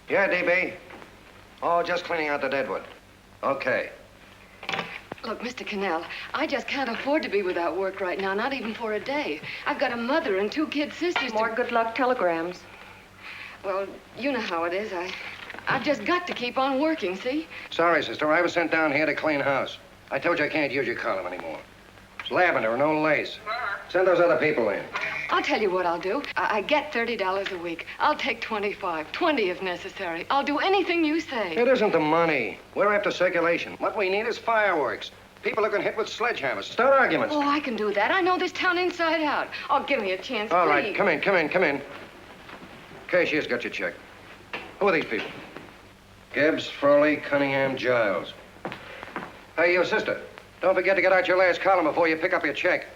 Yeah, DB. Oh, just cleaning out the deadwood. Okay. Look, Mr. Cannell, I just can't afford to be without work right now, not even for a day. I've got a mother and 2 kid sisters. More good luck telegrams. Well, you know how it is. I've just got to keep on working, see? Sorry, sister. I was sent down here to clean house. I told you I can't use your column anymore. It's lavender and no lace. Send those other people in. I'll tell you what I'll do. I get $30 a week. I'll take 25, 20 if necessary. I'll do anything you say. It isn't the money. We're after circulation. What we need is fireworks. People who can hit with sledgehammers. Start arguments. Oh, I can do that. I know this town inside out. Oh, give me a chance, All please. right, come in. Cashier's got your check. Who are these people? Gibbs, Frawley, Cunningham, Giles. Hey, you sister. Don't forget to get out your last column before you pick up your check.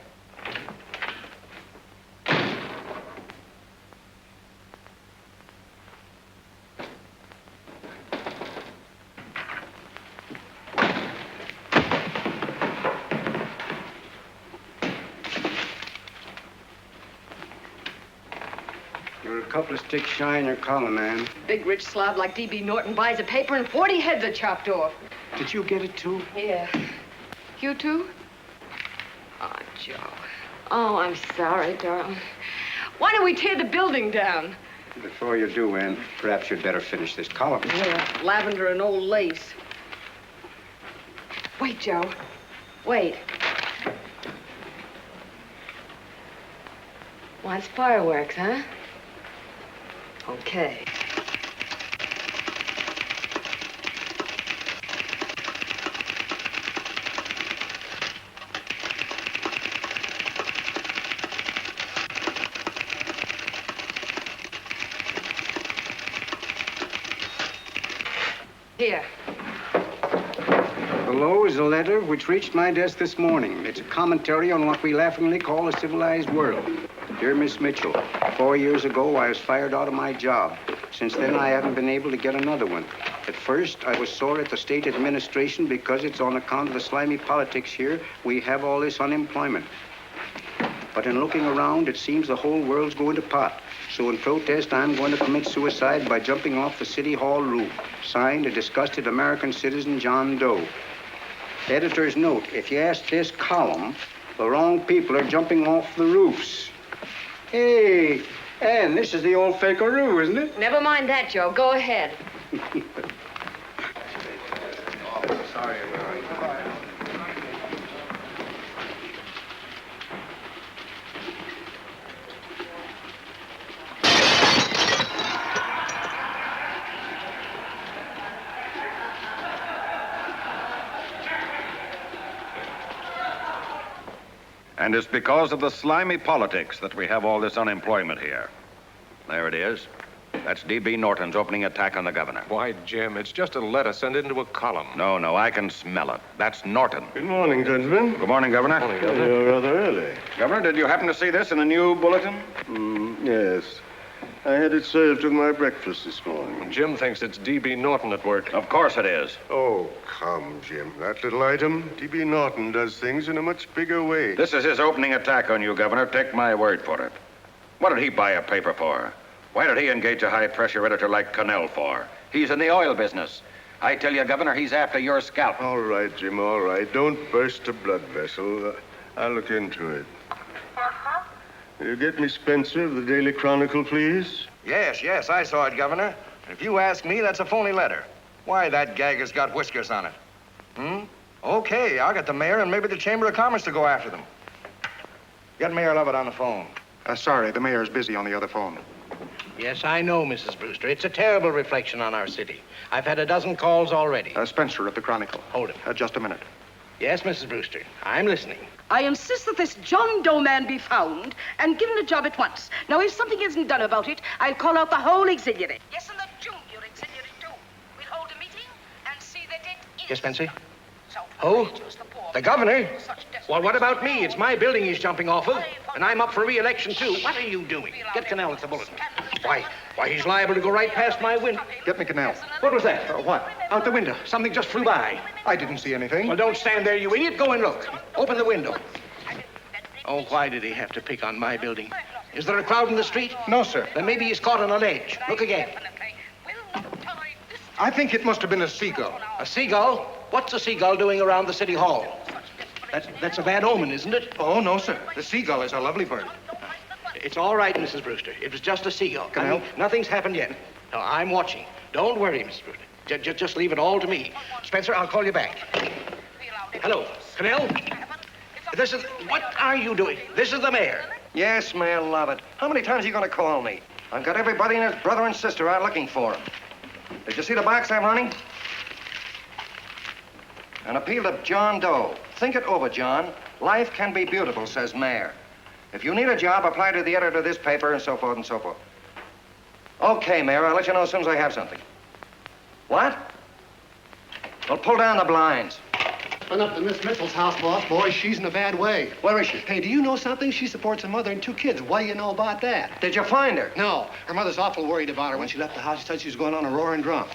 You're a couple of sticks shy in your column, man. Big rich slob like D.B. Norton buys a paper and 40 heads are chopped off. Did you get it, too? Yeah. You too? Oh, Joe. Oh, I'm sorry, darling. Why don't we tear the building down? Before you do, Ann, perhaps you'd better finish this column. Yeah, lavender and old lace. Wait, Joe. Wait. Wants fireworks, huh? Okay. Here. Below is a letter which reached my desk this morning. It's a commentary on what we laughingly call a civilized world. Dear Miss Mitchell, 4 years ago, I was fired out of my job. Since then, I haven't been able to get another one. At first, I was sore at the state administration because it's on account of the slimy politics here we have all this unemployment. But in looking around, it seems the whole world's going to pot. So in protest, I'm going to commit suicide by jumping off the City Hall roof. Signed, a disgusted American citizen, John Doe. Editor's note, if you ask this column, the wrong people are jumping off the roofs. Hey, Ann, this is the old fakeroo, isn't it? Never mind that, Joe. Go ahead. Sorry. And it's because of the slimy politics that we have all this unemployment here. There it is. That's D.B. Norton's opening attack on the governor. Why, Jim, it's just a letter sent into a column. No, I can smell it. That's Norton. Good morning, gentlemen. Good morning, Governor. Morning, Governor. You're rather early. Governor, did you happen to see this in the new bulletin? Yes. I had it served with my breakfast this morning. Jim thinks it's D.B. Norton at work. Of course it is. Oh, come, Jim. That little item, D.B. Norton does things in a much bigger way. This is his opening attack on you, Governor. Take my word for it. What did he buy a paper for? Why did he engage a high-pressure editor like Cannell for? He's in the oil business. I tell you, Governor, he's after your scalp. All right, Jim, all right. Don't burst a blood vessel. I'll look into it. You get me Spencer of the Daily Chronicle, please? Yes, I saw it, Governor. If you ask me, that's a phony letter. Why, that gag has got whiskers on it. Okay, I'll get the mayor and maybe the Chamber of Commerce to go after them. Get Mayor Lovett on the phone. Sorry, the mayor's busy on the other phone. Yes, I know, Mrs. Brewster. It's a terrible reflection on our city. I've had a dozen calls already. Spencer of the Chronicle. Hold it. Just a minute. Yes, Mrs. Brewster. I'm listening. I insist that this John Doe man be found and given a job at once. Now, if something isn't done about it, I'll call out the whole auxiliary. Yes, and the junior auxiliary, too. We'll hold a meeting and see that it is. Yes, Spencer? Who? The governor? Well, what about me? It's my building he's jumping off of, and I'm up for re-election, too. What are you doing? Get Cannell at the bulletin. Why, he's liable to go right past my window. Get me Cannell. What was that? What? Out the window. Something just flew by. I didn't see anything. Well, don't stand there, you idiot. Go and look. Open the window. Oh, why did he have to pick on my building? Is there a crowd in the street? No, sir. Then maybe he's caught on a ledge. Look again. I think it must have been a seagull. A seagull? What's a seagull doing around the city hall? That's a bad omen, isn't it? Oh, no, sir. The seagull is a lovely bird. It's all right, Mrs. Brewster. It was just a seagull. Can I help? Nothing's happened yet. No, I'm watching. Don't worry, Mrs. Brewster. Just leave it all to me. Spencer, I'll call you back. Hello, Cannell? What are you doing? This is the mayor. Yes, Mayor Lovett. How many times are you going to call me? I've got everybody and his brother and sister out looking for him. Did you see the box I'm running? An appeal to John Doe. Think it over, John. Life can be beautiful, says Mayor. If you need a job, apply to the editor of this paper and so forth and so forth. Okay, Mayor, I'll let you know as soon as I have something. What? Well, pull down the blinds. Went up to Miss Mitchell's house, boss. Boy, she's in a bad way. Where is she? Hey, do you know something? She supports a mother and 2 kids. What do you know about that? Did you find her? No. Her mother's awful worried about her. When she left the house, she said she was going on a roaring drunk.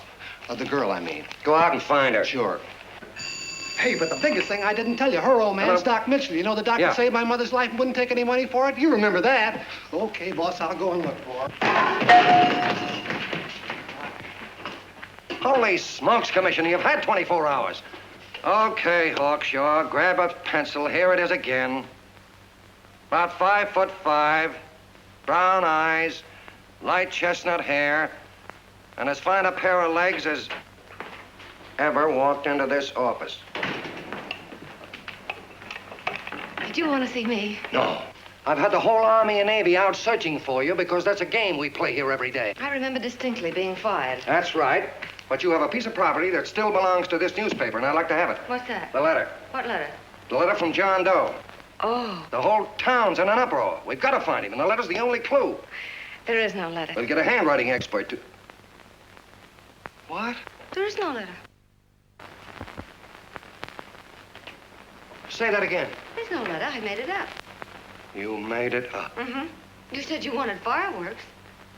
The girl, I mean. Go out and find her. Sure. Hey, but the biggest thing I didn't tell you, her old man's Doc Mitchell. You know the doctor Yeah. saved my mother's life and wouldn't take any money for it? You remember that. Okay, boss, I'll go and look for her. Holy smokes, Commissioner, you've had 24 hours. Okay, Hawkshaw, grab a pencil. Here it is again. About 5'5", brown eyes, light chestnut hair, and as fine a pair of legs as ever walked into this office. Did you want to see me? No. I've had the whole Army and Navy out searching for you because that's a game we play here every day. I remember distinctly being fired. That's right. But you have a piece of property that still belongs to this newspaper, and I'd like to have it. What's that? The letter. What letter? The letter from John Doe. Oh, The whole town's in an uproar. We've got to find him, and the letter's the only clue. there is no letter. We'll get a handwriting expert to... What? There is no letter. Say that again. There's no letter. I made it up. You made it up. Mm-hmm. You said you wanted fireworks.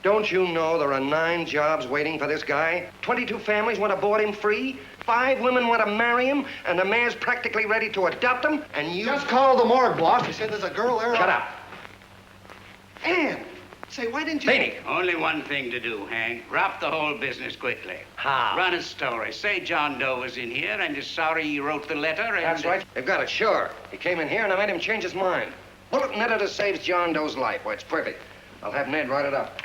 Don't you know there are 9 jobs waiting for this guy? 22 families want to board him free. 5 women want to marry him, and the mayor's practically ready to adopt him, and you... Just call the morgue, boss. They said there's a girl there. Shut up. Ann, say, why didn't you... Laney. Only one thing to do, Hank. Drop the whole business quickly. How? Run a story. Say John Doe was in here and is sorry he wrote the letter and... That's right. They've got it, sure. He came in here, and I made him change his mind. Bulletin editor saves John Doe's life. Why, it's perfect. I'll have Ned write it up.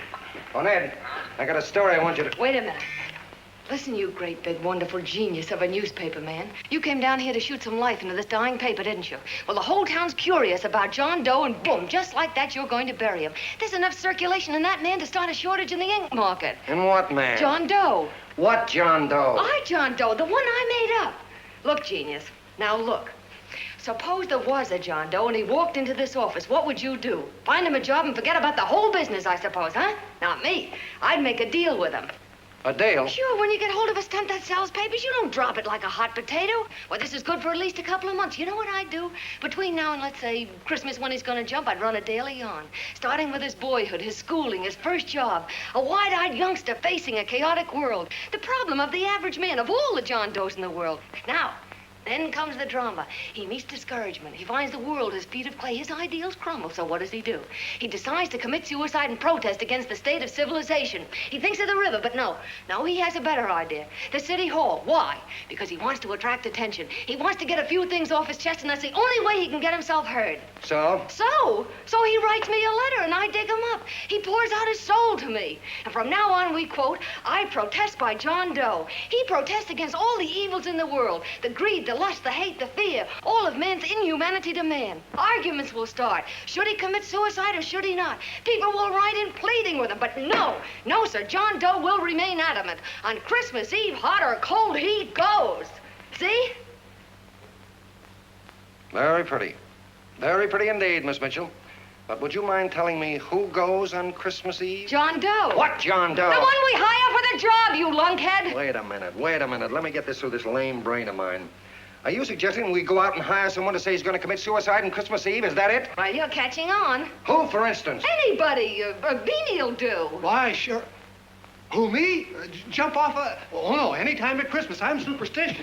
Oh, Ned, I got a story I want you to... Wait a minute. Listen, you great, big, wonderful genius of a newspaper man. You came down here to shoot some life into this dying paper, didn't you? Well, the whole town's curious about John Doe, and boom, just like that, you're going to bury him. There's enough circulation in that man to start a shortage in the ink market. In what, man? John Doe. What John Doe? John Doe, the one I made up. Look, genius, now look. Suppose there was a John Doe and he walked into this office. What would you do? Find him a job and forget about the whole business, I suppose, huh? Not me. I'd make a deal with him. A deal? Sure, when you get hold of a stunt that sells papers, you don't drop it like a hot potato. Well, this is good for at least a couple of months. You know what I'd do? Between now and, let's say, Christmas when he's gonna jump, I'd run a daily on. Starting with his boyhood, his schooling, his first job. A wide-eyed youngster facing a chaotic world. The problem of the average man, of all the John Does in the world. Now, then comes the drama. He meets discouragement. He finds the world his feet of clay. His ideals crumble. So what does he do? He decides to commit suicide and protest against the state of civilization. He thinks of the river, but no. No, he has a better idea. The city hall. Why? Because he wants to attract attention. He wants to get a few things off his chest, and that's the only way he can get himself heard. So? So he writes me a letter, and I dig him up. He pours out his soul to me. And from now on, we quote, I protest by John Doe. He protests against all the evils in the world. The greed, the lust, the hate, the fear, all of man's inhumanity to man. Arguments will start. Should he commit suicide or should he not? People will write in pleading with him, but no, sir, John Doe will remain adamant. On Christmas Eve, hot or cold, he goes. See? Very pretty. Very pretty indeed, Miss Mitchell. But would you mind telling me who goes on Christmas Eve? John Doe. What John Doe? The one we hire for the job, you lunkhead. Wait a minute. Let me get this through this lame brain of mine. Are you suggesting we go out and hire someone to say he's going to commit suicide on Christmas Eve? Is that it? Well, you're catching on. Who, for instance? Anybody. Beanie'll do. Why, sure. Who, me? Jump off a... Oh, no, any time at Christmas. I'm superstitious.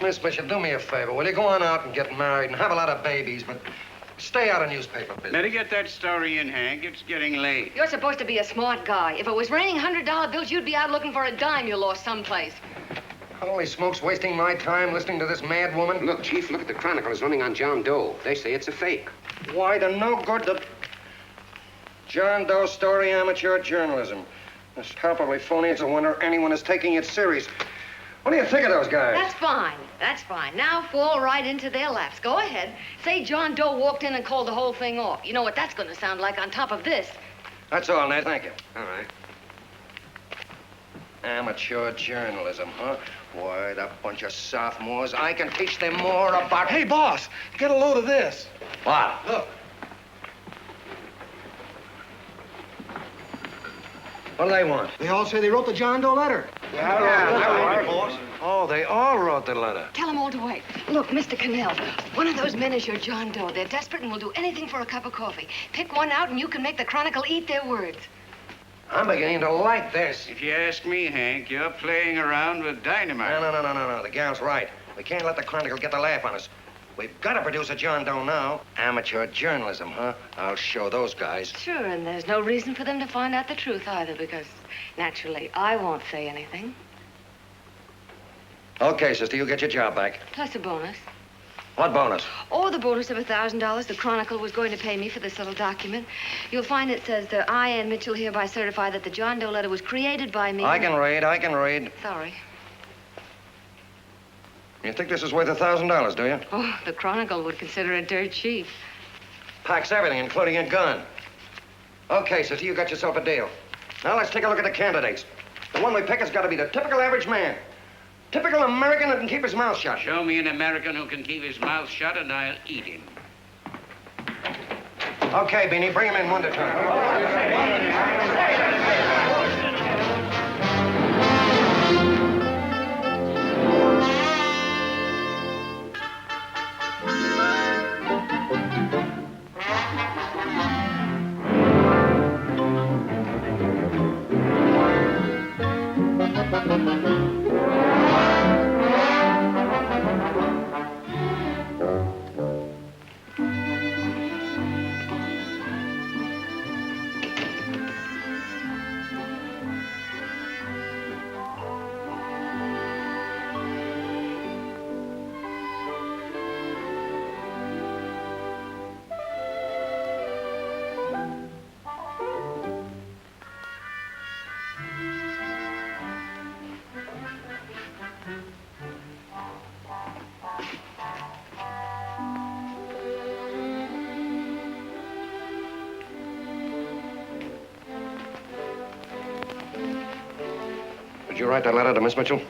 Miss Mitchell, do me a favor. Will you go on out and get married and have a lot of babies, but Stay out of newspaper business. Better get that story in, Hank. It's getting late. You're supposed to be a smart guy. If it was raining $100 bills, you'd be out looking for a dime you lost someplace. Holy smokes, wasting my time listening to this mad woman. Look, Chief, look at the Chronicle. It's running on John Doe. They say it's a fake. Why, the no good, the John Doe story, amateur journalism. It's palpably phony. It's a wonder anyone is taking it serious. What do you think of those guys? That's fine. That's fine. Now fall right into their laps. Go ahead. Say John Doe walked in and called the whole thing off. You know what that's going to sound like on top of this. That's all, Ned. Thank you. All right. Amateur journalism, huh? Why, that bunch of sophomores, I can teach them more about... Hey, boss, get a load of this. What? Look. What do they want? They all say they wrote the John Doe letter. Boss. Oh, they all wrote the letter. Tell them all to wait. Look, Mr. Cannell, one of those men is your John Doe. They're desperate and will do anything for a cup of coffee. Pick one out and you can make the Chronicle eat their words. I'm beginning to like this. If you ask me, Hank, you're playing around with dynamite. No. The gal's right. We can't let the Chronicle get the laugh on us. We've got to produce a John Doe now. Amateur journalism, huh? I'll show those guys. Sure, and there's no reason for them to find out the truth either, because naturally, I won't say anything. Okay, sister, you get your job back. Plus a bonus. What bonus? Oh, the bonus of $1,000 the Chronicle was going to pay me for this little document. You'll find it says that I, Ann Mitchell, hereby certify that the John Doe letter was created by me. I can read. Sorry. You think this is worth $1,000, do you? Oh, the Chronicle would consider it dirt cheap. Packs everything, including a gun. Okay, sister, you got yourself a deal. Now let's take a look at the candidates. The one we pick has got to be the typical average man. Typical American that can keep his mouth shut. Show me an American who can keep his mouth shut and I'll eat him. Okay, Beanie, bring him in one at a time. Did you write that letter to Miss Mitchell?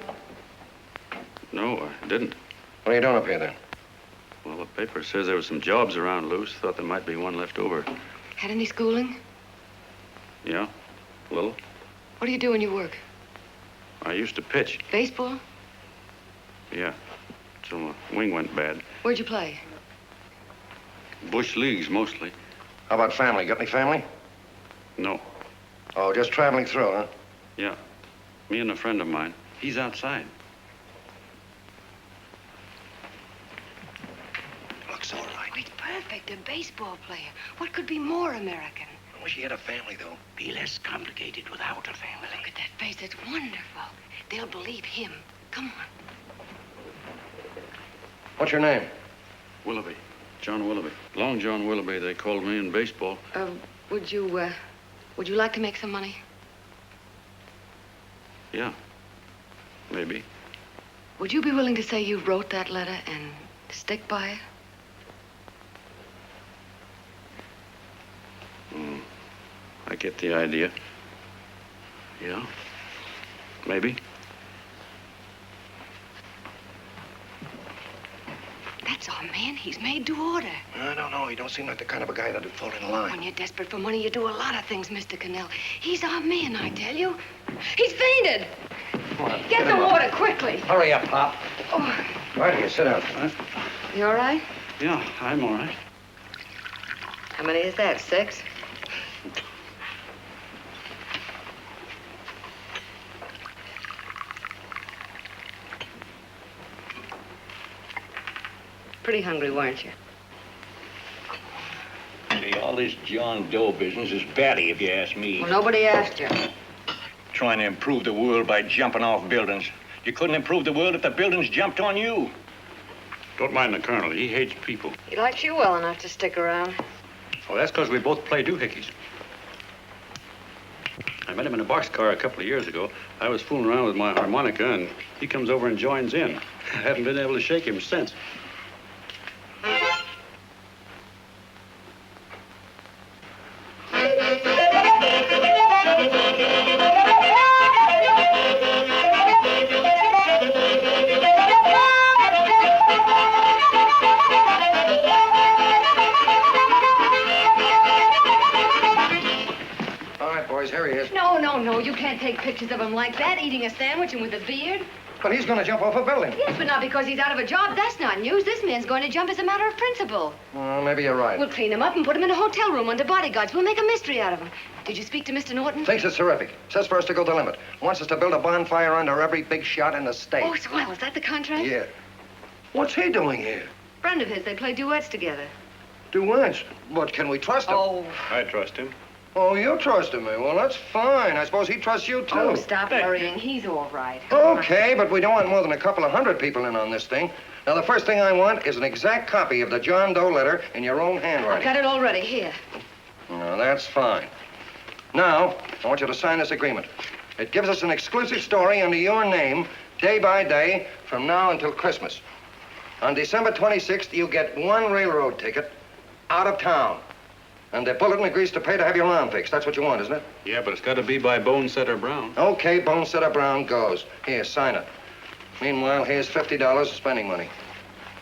No, I didn't. What are you doing up here, then? Well, the paper says there were some jobs around loose. Thought there might be one left over. Had any schooling? Yeah, a little. What do you do when you work? I used to pitch. Baseball? Yeah, till the wing went bad. Where'd you play? Bush leagues, mostly. How about family? Got any family? No. Oh, just traveling through, huh? Yeah, me and a friend of mine. He's outside. Looks all right. Oh, he's perfect, a baseball player. What could be more American? I wish he had a family, though. Be less complicated without a family. Look at that face, it's wonderful. They'll believe him. Come on. What's your name? Willoughby. John Willoughby. Long John Willoughby, they called me in baseball. Would you like to make some money? Yeah, maybe. Would you be willing to say you wrote that letter and stick by it? I get the idea. Yeah, maybe. That's our man. He's made to order. I don't know. He don't seem like the kind of a guy that'd fall in line. When you're desperate for money, you do a lot of things, Mr. Cannell. He's our man, I tell you. He's fainted. Come on, Get the water quickly. Hurry up, Pop. Oh, Right here, sit down. you all right? Yeah, I'm all right. How many is that, 6? Pretty hungry, weren't you? All this John Doe business is batty, if you ask me. Well, nobody asked you. Trying to improve the world by jumping off buildings. You couldn't improve the world if the buildings jumped on you. Don't mind the colonel. He hates people. He likes you well enough to stick around. Well, that's because we both play doohickeys. I met him in a boxcar a couple of years ago. I was fooling around with my harmonica, and he comes over and joins in. I haven't been able to shake him since. No, you can't take pictures of him like that, eating a sandwich and with a beard. But he's going to jump off a building. Yes, but not because he's out of a job. That's not news. This man's going to jump as a matter of principle. Well, maybe you're right. We'll clean him up and put him in a hotel room under bodyguards. We'll make a mystery out of him. Did you speak to Mr. Norton? Thinks it's terrific. Says for us to go the limit. Wants us to build a bonfire under every big shot in the state. Oh, swell. Is that the contract? Yeah. What's he doing here? Friend of his. They play duets together. Duets? But can we trust him? Oh. I trust him. Oh, you trusted me. Well, that's fine. I suppose he trusts you, too. Oh, stop worrying. He's all right. Okay, but we don't want more than a couple of hundred people in on this thing. Now, the first thing I want is an exact copy of the John Doe letter in your own handwriting. I've got it already. Here. No, that's fine. Now, I want you to sign this agreement. It gives us an exclusive story under your name, day by day, from now until Christmas. On December 26th, you get one railroad ticket out of town. And the bulletin agrees to pay to have your arm fixed. That's what you want, isn't it? Yeah, but it's got to be by Bonesetter Brown. Okay, Bonesetter Brown goes. Here, sign it. Meanwhile, here's $50 of spending money.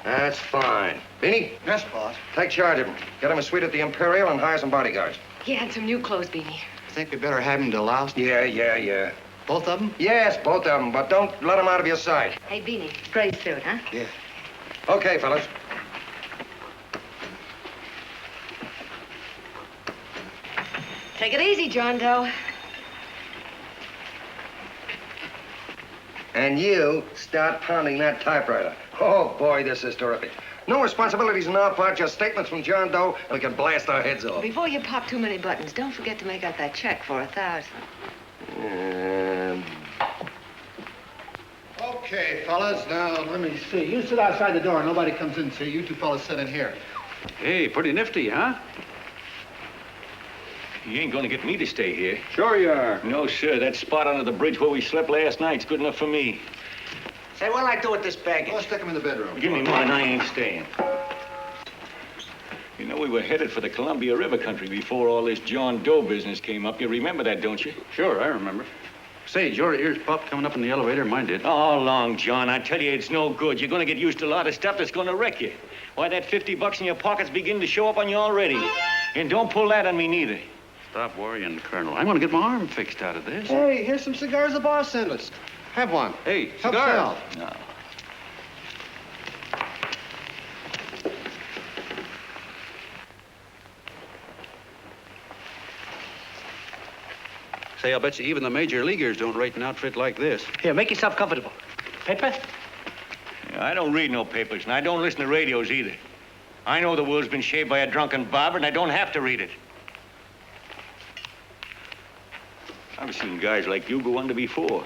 That's fine. Beanie? Yes, boss. Take charge of him. Get him a suite at the Imperial and hire some bodyguards. Yeah, and some new clothes, Beanie. Think we better have him to louse? Yeah. Both of them? Yes, both of them, but don't let them out of your sight. Hey, Beanie, gray suit, huh? Yeah. Okay, fellas. Take it easy, John Doe. And you start pounding that typewriter. Oh, boy, this is terrific. No responsibilities on our part, just statements from John Doe, and we can blast our heads off. Before you pop too many buttons, don't forget to make out that check for 1,000. Okay, fellas, now let me see. You sit outside the door. Nobody comes in, see? You two fellas sit in here. Hey, pretty nifty, huh? You ain't gonna get me to stay here. Sure you are. No, sir. That spot under the bridge where we slept last night's good enough for me. Say, what'll I do with this baggage? Well, stick him in the bedroom. Give me mine. I ain't staying. You know, we were headed for the Columbia River country before all this John Doe business came up. You remember that, don't you? Sure, I remember. Say, did your ears pop coming up in the elevator? Mine did. All along, John. I tell you, it's no good. You're gonna get used to a lot of stuff that's gonna wreck you. Why, that $50 in your pocket's beginning to show up on you already. And don't pull that on me, neither. Stop worrying, Colonel. I'm going to get my arm fixed out of this. Hey, here's some cigars the boss sent us. Have one. Hey, Help cigars. yourself. No. Say, I'll bet you even the major leaguers don't rate an outfit like this. Here, make yourself comfortable. Paper? I don't read no papers, and I don't listen to radios either. I know the world's been shaped by a drunken barber, and I don't have to read it. I've seen guys like you go under before.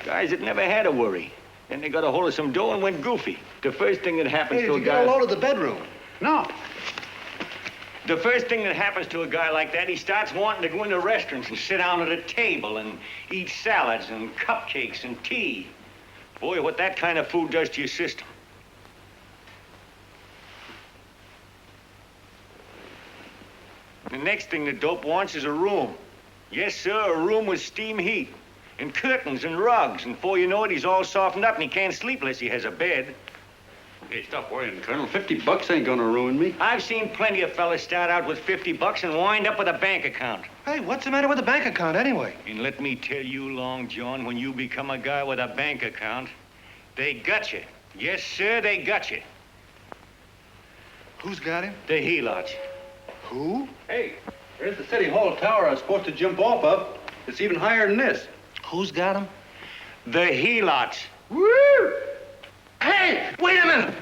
Guys that never had a worry. Then they got a hold of some dough and went goofy. The first thing that happens Hey, to did a you guy... get a load of the bedroom? No. The first thing that happens to a guy like that, he starts wanting to go into restaurants and sit down at a table and eat salads and cupcakes and tea. Boy, what that kind of food does to your system. The next thing the dope wants is a room. Yes, sir, a room with steam heat and curtains and rugs. And before you know it, he's all softened up and he can't sleep unless he has a bed. Hey, stop worrying, Colonel. $50 ain't gonna ruin me. I've seen plenty of fellas start out with $50 and wind up with a bank account. Hey, what's the matter with the bank account anyway? And let me tell you, Long John, when you become a guy with a bank account, they got you. Yes, sir, they got you. Who's got him? The helots. Who? Hey, there's the City Hall tower I was supposed to jump off of. It's even higher than this. Who's got him? The helots. Woo! Hey, wait a minute!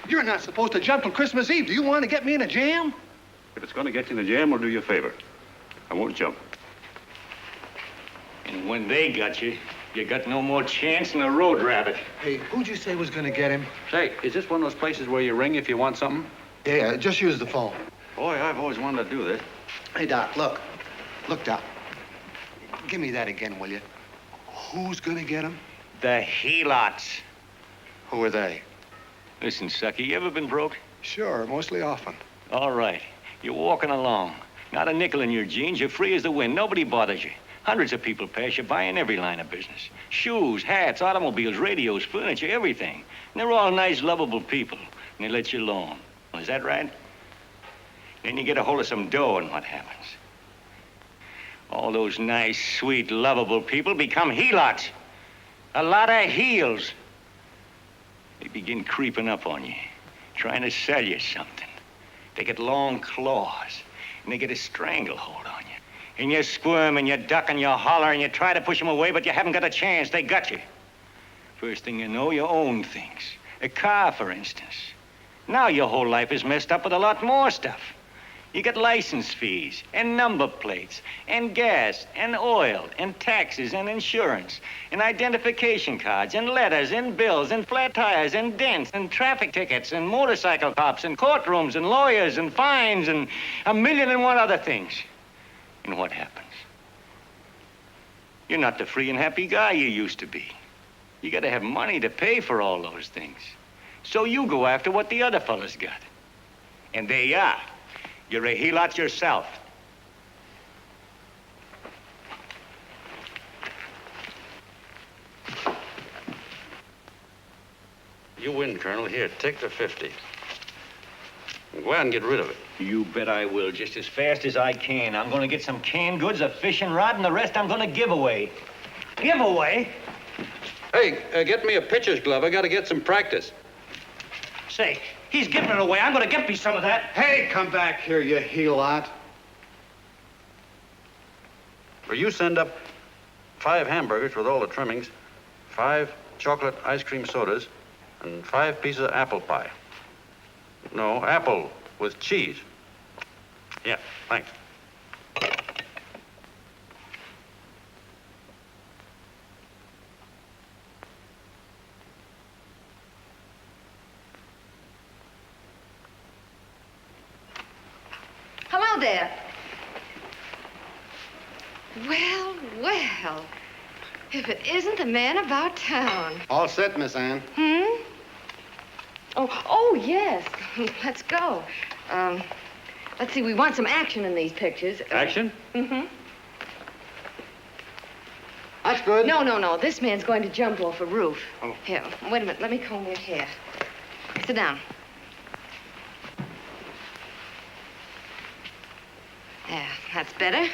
You're not supposed to jump till Christmas Eve. Do you want to get me in a jam? If it's going to get you in the jam, we'll do you a favor. I won't jump. And when they got you, you got no more chance than a road rabbit. Hey, who'd you say was gonna get him? Say, is this one of those places where you ring if you want something? Yeah, just use the phone. Boy, I've always wanted to do this. Hey, Doc, look. Look, Doc. Give me that again, will you? Who's gonna get him? The helots. Who are they? Listen, Sucky, you ever been broke? Sure, mostly often. All right. You're walking along. Not a nickel in your jeans. You're free as the wind. Nobody bothers you. Hundreds of people pass you by in every line of business. Shoes, hats, automobiles, radios, furniture, everything. And they're all nice, lovable people. And they let you alone. Is that right? Then you get a hold of some dough, and what happens? All those nice, sweet, lovable people become helots. A lot of heels. They begin creeping up on you, trying to sell you something. They get long claws, and they get a stranglehold on you. And you squirm, and you duck, and you holler, and you try to push them away, but you haven't got a chance. They got you. First thing you know, you own things. A car, for instance. Now your whole life is messed up with a lot more stuff. You get license fees, and number plates, and gas, and oil, and taxes, and insurance, and identification cards, and letters, and bills, and flat tires, and dents, and traffic tickets, and motorcycle cops, and courtrooms, and lawyers, and fines, and a million and one other things. And what happens? You're not the free and happy guy you used to be. You gotta have money to pay for all those things. So you go after what the other fellas got. And there you are. You're a helot yourself. You win, Colonel. Here, take the 50. Go out and get rid of it. You bet I will, just as fast as I can. I'm gonna get some canned goods, a fishing rod, and the rest I'm gonna give away. Give away? Hey, get me a pitcher's glove. I got to get some practice. Say, he's giving it away. I'm gonna get me some of that. Hey, come back here, you helot. Or you send up 5 hamburgers with all the trimmings, 5 chocolate ice cream sodas, and 5 pieces of apple pie. No, apple with cheese. Yeah, thanks. Hello there. Well, well. If it isn't the man about town. All set, Miss Ann. Hmm? Oh, yes. Let's go. Let's see, we want some action in these pictures. Action? Mm-hmm. That's good. No. This man's going to jump off a roof. Oh. Here, wait a minute. Let me comb your hair. Sit down. There, that's better.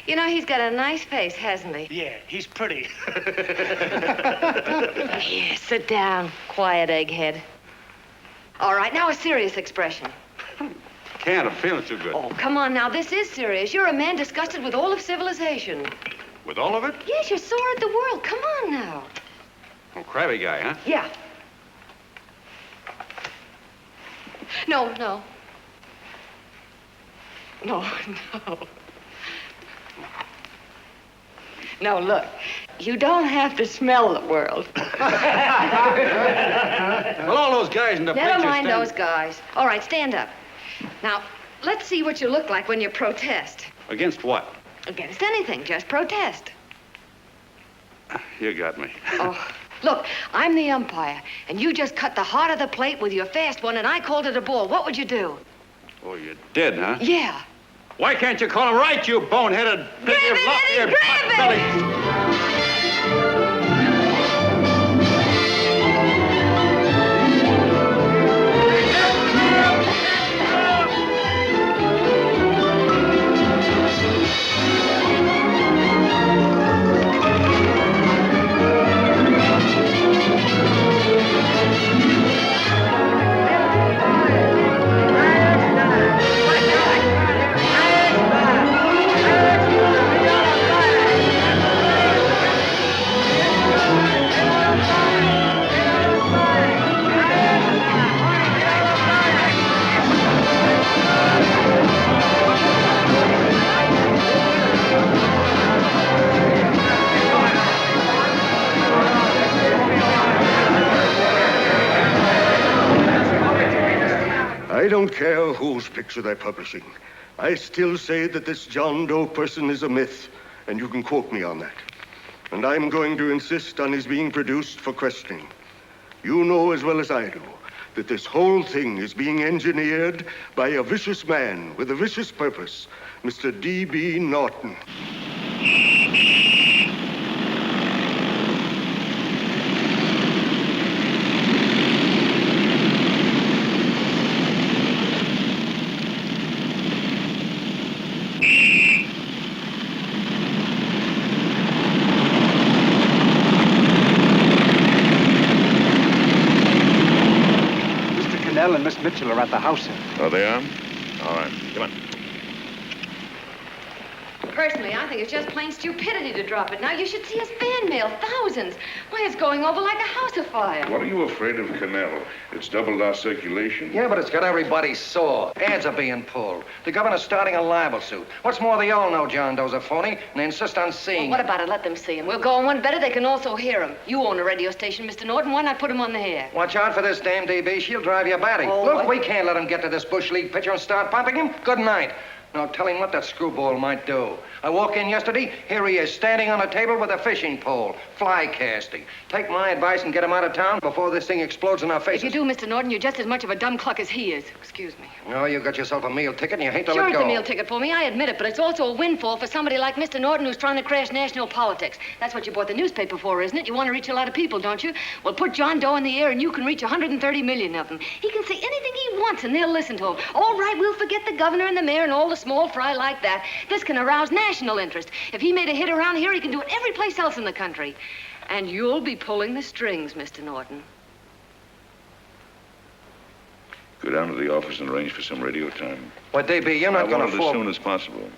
You know, he's got a nice face, hasn't he? Yeah, he's pretty. Here, sit down. Quiet, egghead. All right, now a serious expression. Can't. I'm feeling too good. Oh, come on now. This is serious. You're a man disgusted with all of civilization. With all of it? Yes, you're sore at the world. Come on now. Oh, crabby guy, huh? Yeah. No. No, look. You don't have to smell the world. Well, all those guys in the Never picture mind stand- those guys. All right, stand up. Now, let's see what you look like when you protest. Against what? Against anything, just protest. You got me. Oh, look, I'm the umpire, and you just cut the heart of the plate with your fast one, and I called it a ball. What would you do? Oh, you did, huh? Yeah. Why can't you call him right, you boneheaded... Grab it, Eddie, grab it! don't care whose picture they're publishing. I still say that this John Doe person is a myth, and you can quote me on that. And I'm going to insist on his being produced for questioning. You know as well as I do that this whole thing is being engineered by a vicious man with a vicious purpose, Mr. D.B. Norton. And Miss Mitchell are at the house, sir. Oh, they are? All right. Come on. Personally, I think it's just plain stupidity to drop it. Now, you should see his fan mail, thousands. Why, it's going over like a house afire. What are you afraid of, Canal? It's doubled our circulation. Yeah, but it's got everybody sore. Ads are being pulled. The governor's starting a libel suit. What's more, they all know John Doe's a phony, and they insist on seeing Well, what about it? Let them see him. We'll go on one better. They can also hear him. You own a radio station, Mr. Norton. Why not put him on the air? Watch out for this damn DB. She'll drive you batty. Oh, Look, we can't let him get to this Bush League pitcher and start pumping him. Good night. Now, tell him what that screwball might do. I walk in yesterday, here he is, standing on a table with a fishing pole, fly casting. Take my advice and get him out of town before this thing explodes in our faces. If you do, Mr. Norton, you're just as much of a dumb cluck as he is. Excuse me. Oh, you got yourself a meal ticket and you hate to Sure, let go. it's a meal ticket for me, I admit it, but it's also a windfall for somebody like Mr. Norton who's trying to crash national politics. That's what you bought the newspaper for, isn't it? You want to reach a lot of people, don't you? Well, put John Doe in the air and you can reach 130 million of them. He can say anything he wants and they'll listen to him. All right, we'll forget the governor and the mayor and all the small fry like that. This can arouse national interest. If he made a hit around here, he can do it every place else in the country. And you'll be pulling the strings, Mr. Norton. Go down to the office and arrange for some radio time. What, DB, you're not going I want to it fall. as soon as possible.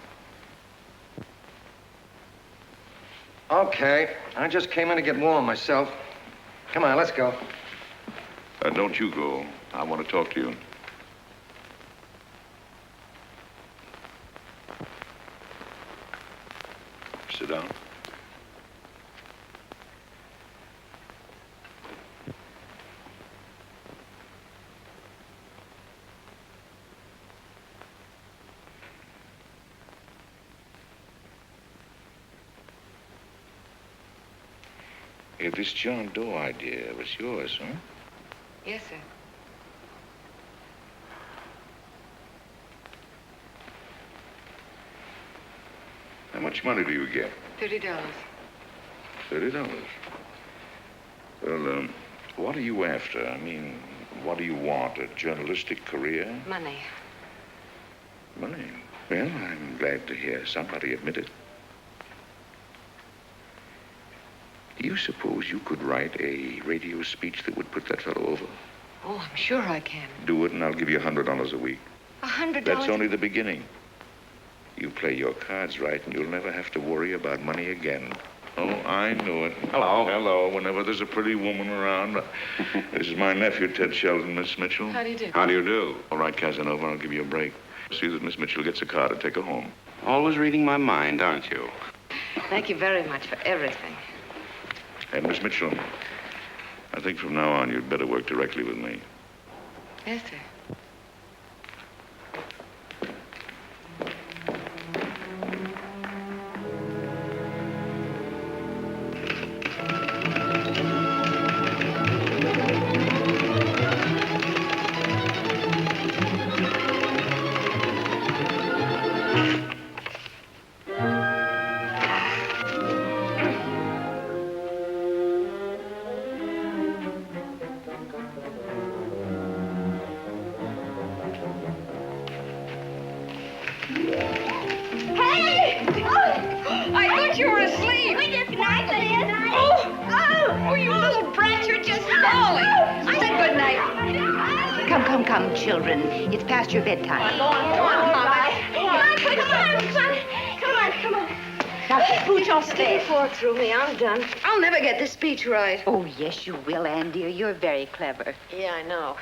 Okay, I just came in to get warm myself. Come on, let's go. Don't you go. I want to talk to you. Sit down. Hey, this John Doe idea was yours, huh? Yes, sir. How much money do you get? $30. $30. Well, what are you after? I mean, what do you want? A journalistic career? Money. Money? Well, I'm glad to hear somebody admit it. Do you suppose you could write a radio speech that would put that fellow over? Oh, I'm sure I can. Do it, and I'll give you $100 a week. $100? That's only the beginning. You play your cards right, and you'll never have to worry about money again. Oh, I knew it. Hello. Hello. Whenever there's a pretty woman around. This is my nephew, Ted Sheldon, Miss Mitchell. How do you do? How do you do? All right, Casanova, I'll give you a break. See that Miss Mitchell gets a car to take her home. Always reading my mind, aren't you? Thank you very much for everything. And Miss Mitchell, I think from now on you'd better work directly with me. Yes, sir. Come, children. It's past your bedtime. Go on, Come on. Now, pooch off there. Fork through me. I'm done. I'll never get this speech right. Oh, yes, you will, Ann, dear. You're very clever. Yeah, I know.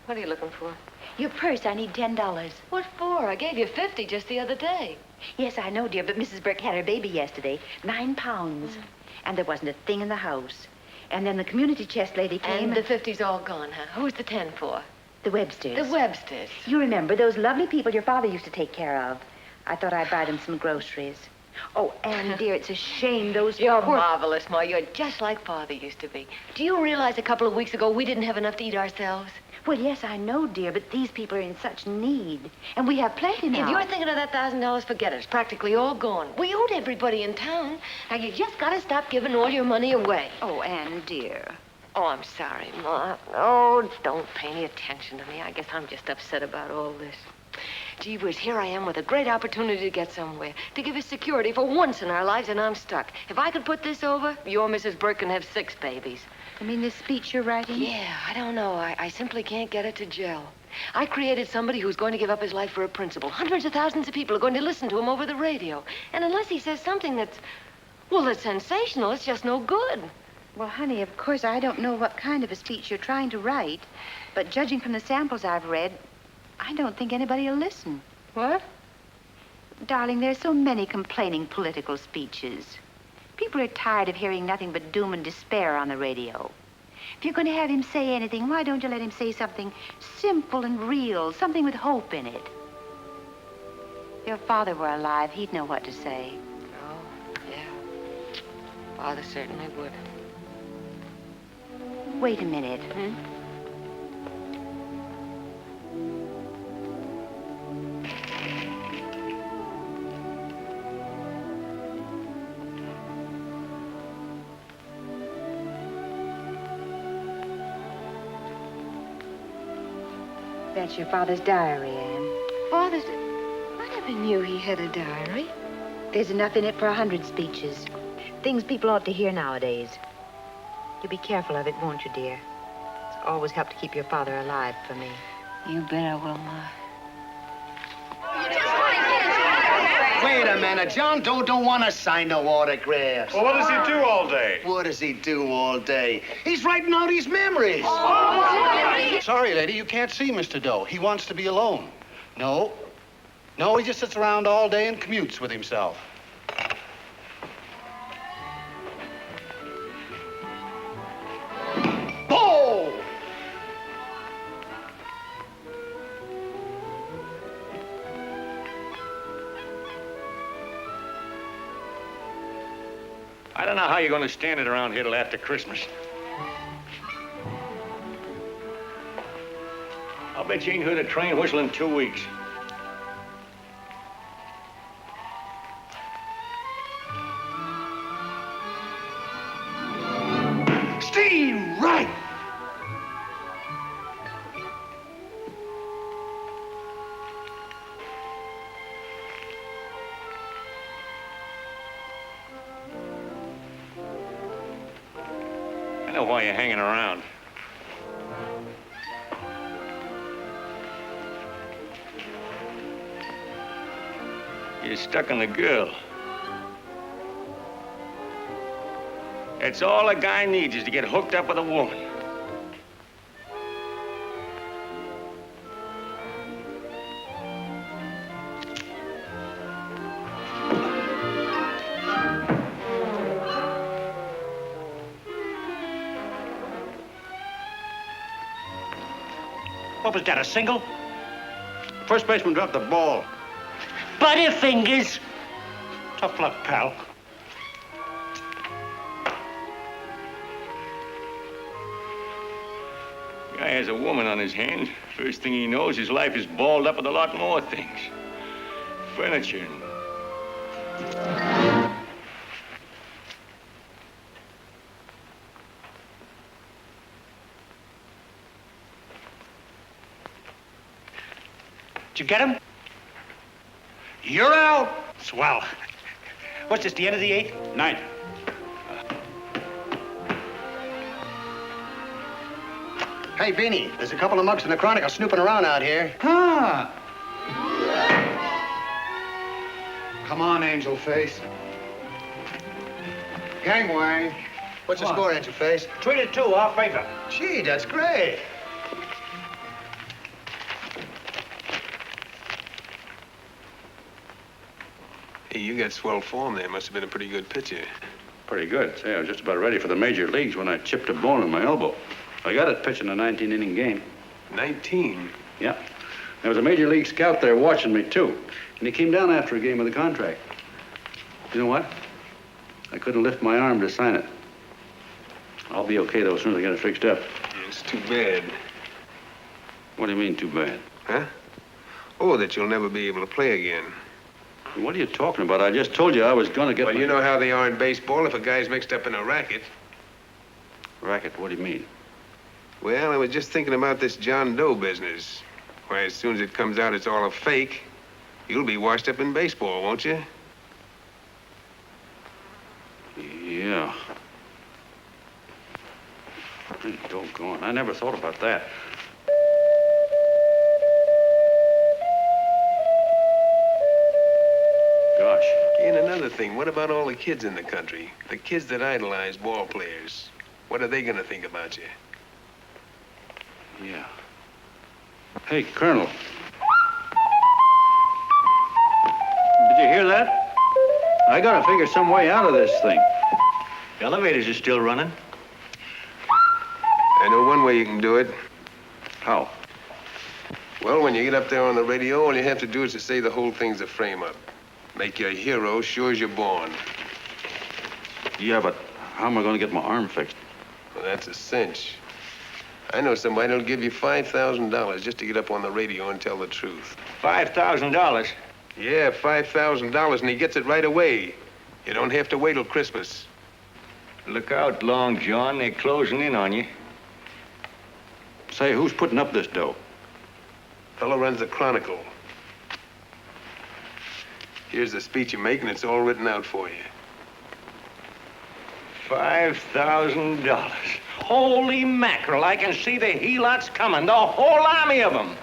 What are you looking for? Your purse. I need $10. What for? I gave you 50 just the other day. Yes, I know, dear, but Mrs. Burke had her baby yesterday. 9 pounds. And there wasn't a thing in the house. And then the community chest lady came. And the 50's all gone, huh? Who's the 10 for? The Websters. The Websters. You remember those lovely people your father used to take care of. I thought I'd buy them some groceries. Oh, Anne, dear, it's a shame those You're poor... marvelous, Ma. You're just like Father used to be. Do you realize a couple of weeks ago we didn't have enough to eat ourselves? Well, yes, I know, dear, but these people are in such need. And we have plenty now. If you're thinking of that $1,000, forget it. It's practically all gone. We owed everybody in town. Now, you just got to stop giving all your money away. Oh, Anne, dear. Oh, I'm sorry, Ma. Oh, don't pay any attention to me. I guess I'm just upset about all this. Gee whiz, here I am with a great opportunity to get somewhere, to give us security for once in our lives, and I'm stuck. If I could put this over, your Mrs. Burke can have 6 babies. You mean this speech you're writing? Yeah, I don't know. I simply can't get it to gel. I created somebody who's going to give up his life for a principle. Hundreds of thousands of people are going to listen to him over the radio. And unless he says something that's sensational, it's just no good. Well, honey, of course, I don't know what kind of a speech you're trying to write, but judging from the samples I've read, I don't think anybody will listen. What? Darling, there's so many complaining political speeches. People are tired of hearing nothing but doom and despair on the radio. If you're going to have him say anything, why don't you let him say something simple and real, something with hope in it? If your father were alive, he'd know what to say. Oh, yeah. Father certainly would. Wait a minute. That's your father's diary, Anne. Father's... I never knew he had a diary. There's enough in it for 100 speeches. Things people ought to hear nowadays. You'll be careful of it, won't you, dear? It's always helped to keep your father alive for me. You bet I will, Ma. Wait a minute. John Doe don't want to sign no autographs. Well, what does he do all day? What does he do all day? He's writing out his memories. Sorry, lady, you can't see Mr. Doe. He wants to be alone. No, he just sits around all day and commutes with himself. Oh! I don't know how you're going to stand it around here till after Christmas. I'll bet you ain't heard a train whistle in 2 weeks. Steve, right! I know why you're hanging around. You're stuck on the girl. That's all a guy needs is to get hooked up with a woman. What was that, a single? First baseman dropped the ball. Butterfingers. Tough luck, pal. Guy has a woman on his hands. First thing he knows, his life is balled up with a lot more things. Furniture. Did you get him? You're out. Swell. What's this, the end of the 8th? 9th. Hey, Beanie, there's a couple of mugs from the Chronicle snooping around out here. Huh. Come on, Angel Face. Gangway. What's the score, Angel Face? 3-2, our favor. Gee, that's great. Hey, you got swell form there. Must have been a pretty good pitcher. Pretty good. Say, I was just about ready for the major leagues when I chipped a bone in my elbow. I got it pitching a 19-inning game. 19? Yeah. There was a major league scout there watching me, too. And he came down after a game of the contract. You know what? I couldn't lift my arm to sign it. I'll be okay, though, as soon as I get it fixed up. It's too bad. What do you mean, too bad? Huh? Oh, that you'll never be able to play again. What are you talking about? I just told you I was going to get Well, you know how they are in baseball if a guy's mixed up in a racket. Racket? What do you mean? Well, I was just thinking about this John Doe business. Why, as soon as it comes out it's all a fake, you'll be washed up in baseball, won't you? Yeah. Doggone, I never thought about that. Gosh. And another thing, what about all the kids in the country? The kids that idolize ball players. What are they gonna think about you? Yeah. Hey, Colonel. Did you hear that? I gotta figure some way out of this thing. Elevators are still running. I know one way you can do it. How? Well, when you get up there on the radio, all you have to do is to say the whole thing's a frame-up. Make you a hero sure as you're born. Yeah, but how am I gonna get my arm fixed? Well, that's a cinch. I know somebody who'll give you $5,000 just to get up on the radio and tell the truth. $5,000? Yeah, $5,000, and he gets it right away. You don't have to wait till Christmas. Look out, Long John. They're closing in on you. Say, who's putting up this dough? Fellow runs the Chronicle. Here's the speech you make, and it's all written out for you. $5,000. Holy mackerel, I can see the helots coming, the whole army of them.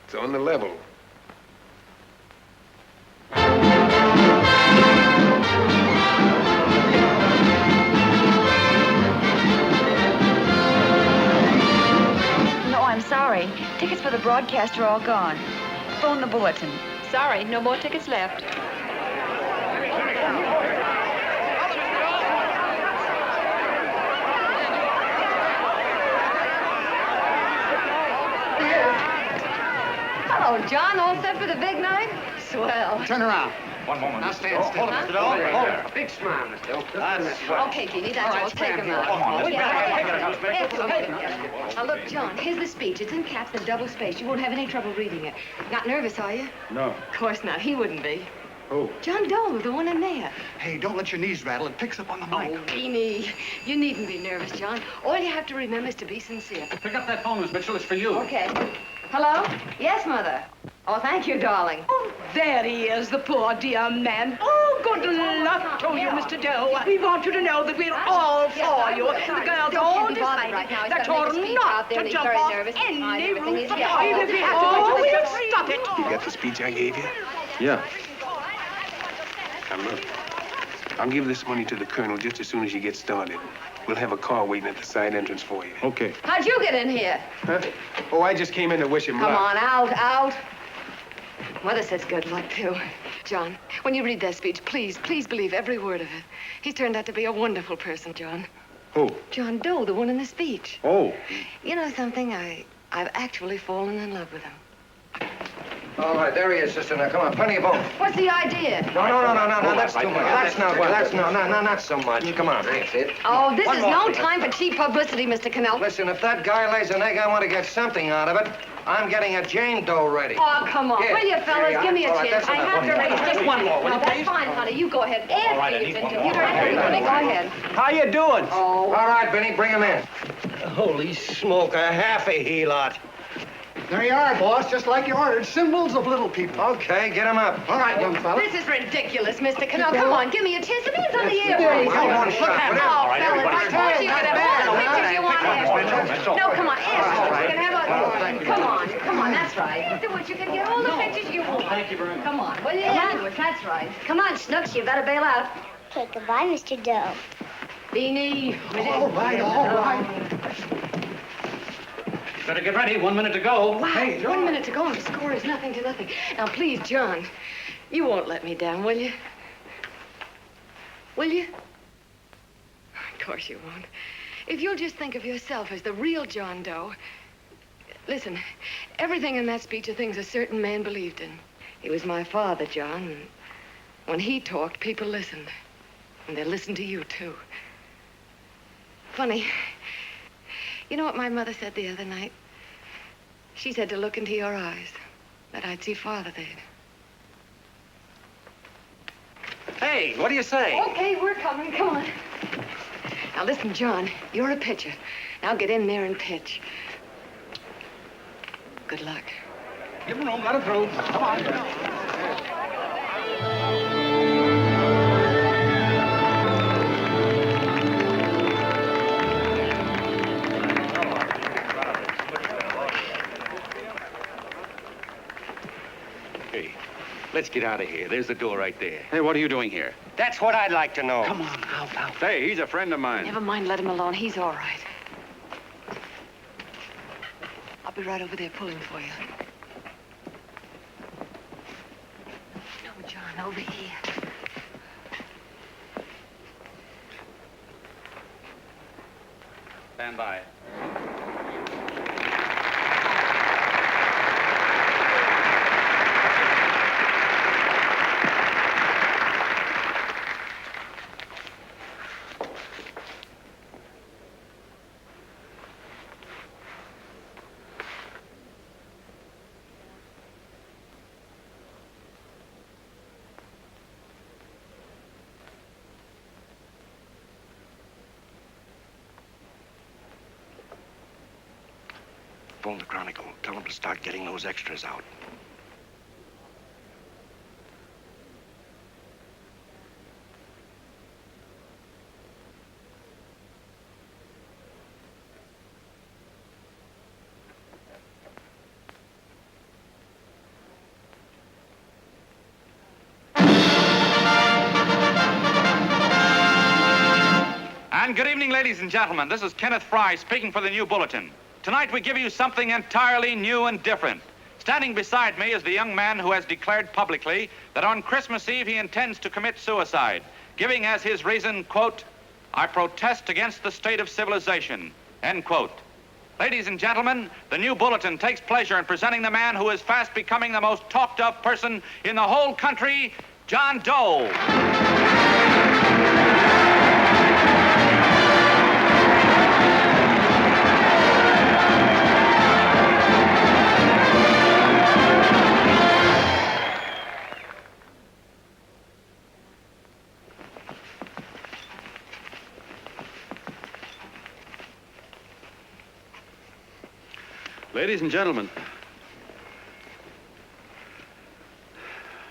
It's on the level. No, I'm sorry. Tickets for the broadcast are all gone. Phone the bulletin. Sorry, no more tickets left. Hello, John. All set for the big night? Swell. Turn around. One moment. Now stand still. Hold it, Mr. Doe. Hold it. Big smile, Mr. Doe. That's right. Okay, Beanie, that's all. Take him out. Come on, let's Now, look, John, here's the speech. It's in caps and double spaced. You won't have any trouble reading it. Not nervous, are you? No. Of course not. He wouldn't be. Who? John Doe, the one in there. Hey, don't let your knees rattle. It picks up on the mic. Oh, Beanie, you needn't be nervous, John. All you have to remember is to be sincere. Pick up that phone, Miss Mitchell. It's for you. Okay. Hello? Yes, Mother. Oh, thank you, darling. Oh, there he is, the poor dear man. Oh, good luck to you, Mr. Doe. We want you to know that we're all for you. The girls all decided that you're not to jump off any roof at all. Even if we have to, we'll stop it. You got the speech I gave you? Yeah. Now, look. I'll give this money to the colonel just as soon as you get started. We'll have a car waiting at the side entrance for you. Okay. How'd you get in here? Huh? Oh, I just came in to wish him luck. Come on, out. Mother says good luck, too. John, when you read that speech, please believe every word of it. He's turned out to be a wonderful person, John. Who? John Doe, the one in the speech. Oh. You know something? I've actually fallen in love with him. All right, there he is, sister. Now, come on, plenty of room. What's the idea? No, that's too much. That's not so much. Come on, that's it. Oh, this is no time for cheap publicity, Mr. Cannell. Listen, if that guy lays an egg, I want to get something out of it. I'm getting a Jane Doe ready. Oh, come on. Here. Will you, fellas? Here you Give me a are. All right, chance. that's I enough. have to raise just one more. No, that's fine, honey. You go ahead. After you've interviewed her. Everybody, go ahead. How you doing? Oh. All right, Benny, bring him in. Holy smoke, a half a helot. There you are, boss, just like you ordered. Symbols of little people. Okay, get him up. All right, young fella. This is ridiculous, Mr. Cannell. Come on, give me a chance. The man's on the air, please. One shot. Oh, fellas, I told you can have all the pictures you want after. No, come on, after. You can have a... Come on, that's right. Afterwards, you can get all the pictures you want. Thank you very much. Come on, will you? Afterwards, that's right. Come on, Snooks, you better bail out. Okay, goodbye, Mr. Doe. Beanie. All right. Better get ready. 1 minute to go. Wow, hey, 1 minute to go and the score is nothing to nothing. Now, please, John, you won't let me down, will you? Will you? Of course you won't. If you'll just think of yourself as the real John Doe. Listen, everything in that speech are things a certain man believed in. He was my father, John, and when he talked, people listened. And they listened to you, too. Funny. You know what my mother said the other night? She said to look into your eyes, that I'd see Father there. Hey, what do you say? Okay, we're coming. Come on. Now, listen, John, you're a pitcher. Now get in there and pitch. Good luck. Give him room, let him through. Come on. Let's get out of here. There's the door right there. Hey, what are you doing here? That's what I'd like to know. Come on, out. Say, he's a friend of mine. Never mind, let him alone. He's all right. I'll be right over there pulling for you. No, John, over here. Stand by. Phone the Chronicle. Tell them to start getting those extras out. And good evening, ladies and gentlemen. This is Kenneth Fry speaking for the New Bulletin. Tonight we give you something entirely new and different. Standing beside me is the young man who has declared publicly that on Christmas Eve he intends to commit suicide, giving as his reason, quote, "I protest against the state of civilization," end quote. Ladies and gentlemen, the New Bulletin takes pleasure in presenting the man who is fast becoming the most talked of person in the whole country, John Doe. Ladies and gentlemen,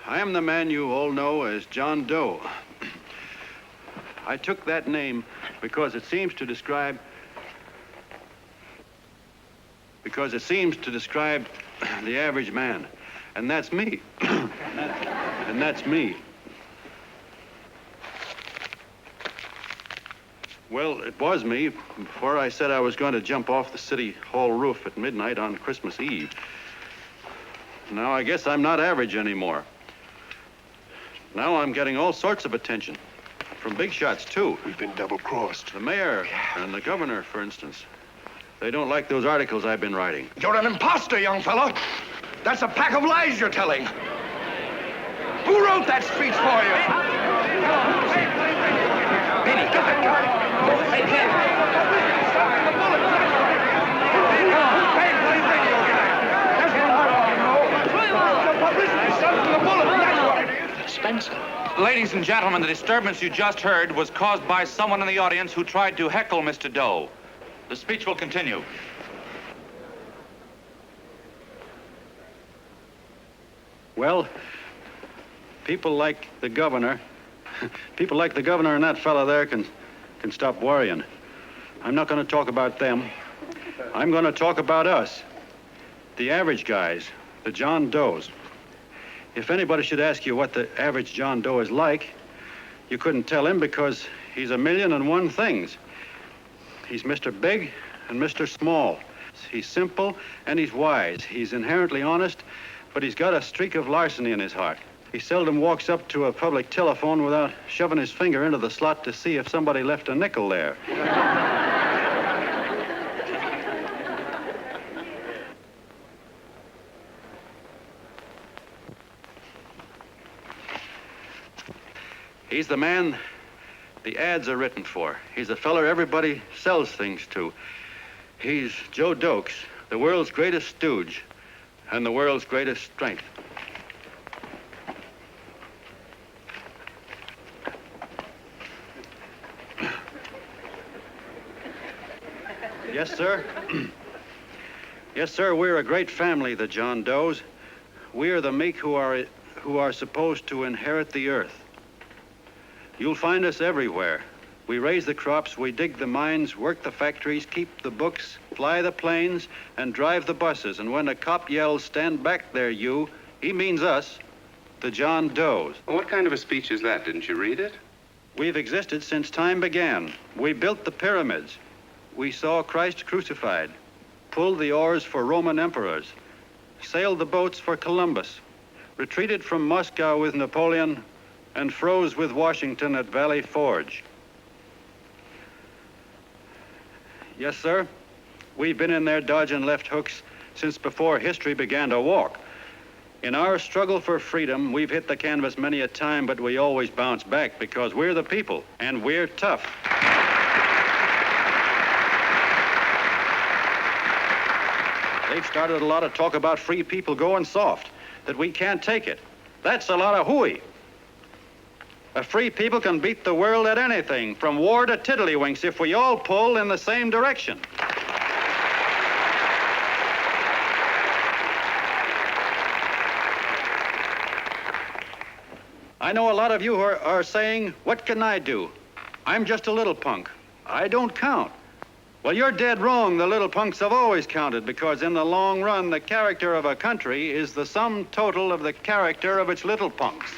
I am the man you all know as John Doe. I took that name because it seems to describe the average man. And that's me. And that's me. Well, it was me before I said I was going to jump off the city hall roof at midnight on Christmas Eve. Now I guess I'm not average anymore. Now I'm getting all sorts of attention. From big shots, too. We've been double-crossed. The mayor and the governor, for instance. They don't like those articles I've been writing. You're an imposter, young fellow. That's a pack of lies you're telling. Who wrote that speech for you? Benny, get that gun. Hey, Ken. Spencer. Ladies and gentlemen, the disturbance you just heard was caused by someone in the audience who tried to heckle Mr. Doe. The speech will continue. Well, people like the governor and that fella there can stop worrying. I'm not going to talk about them. I'm going to talk about us, the average guys, the John Does. If anybody should ask you what the average John Doe is like, you couldn't tell him because he's a million and one things. He's Mr. Big and Mr. Small. He's simple and he's wise. He's inherently honest, but he's got a streak of larceny in his heart. He seldom walks up to a public telephone without shoving his finger into the slot to see if somebody left a nickel there. He's the man the ads are written for. He's the feller everybody sells things to. He's Joe Doe, the world's greatest stooge and the world's greatest strength. Yes, sir. Yes, sir, we're a great family, the John Does. We are the meek who are supposed to inherit the earth. You'll find us everywhere. We raise the crops, we dig the mines, work the factories, keep the books, fly the planes, and drive the buses. And when a cop yells, "Stand back there, you," he means us, the John Does. What kind of a speech is that? Didn't you read it? We've existed since time began. We built the pyramids. We saw Christ crucified, pulled the oars for Roman emperors, sailed the boats for Columbus, retreated from Moscow with Napoleon, and froze with Washington at Valley Forge. Yes, sir. We've been in there dodging left hooks since before history began to walk. In our struggle for freedom, we've hit the canvas many a time, but we always bounce back because we're the people, and we're tough. They've started a lot of talk about free people going soft, that we can't take it. That's a lot of hooey. A free people can beat the world at anything, from war to tiddlywinks, if we all pull in the same direction. I know a lot of you are saying, "What can I do? I'm just a little punk. I don't count." Well, you're dead wrong. The little punks have always counted, because in the long run, the character of a country is the sum total of the character of its little punks.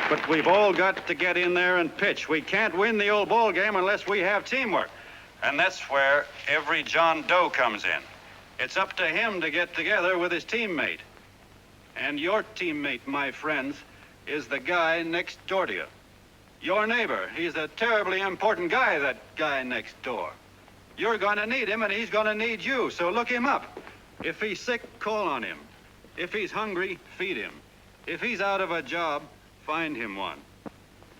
But we've all got to get in there and pitch. We can't win the old ball game unless we have teamwork. And that's where every John Doe comes in. It's up to him to get together with his teammate. And your teammate, my friends, is the guy next door to you. Your neighbor. He's a terribly important guy, that guy next door. You're going to need him, and he's going to need you, so look him up. If he's sick, call on him. If he's hungry, feed him. If he's out of a job, find him one.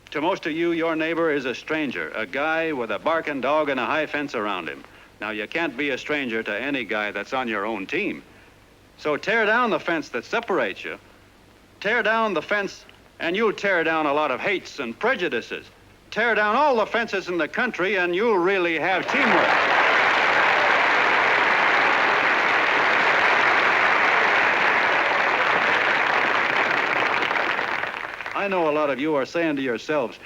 To most of you, your neighbor is a stranger, a guy with a barking dog and a high fence around him. Now, you can't be a stranger to any guy that's on your own team. So tear down the fence that separates you. Tear down the fence, and you'll tear down a lot of hates and prejudices. Tear down all the fences in the country, and you'll really have teamwork. I know a lot of you are saying to yourselves,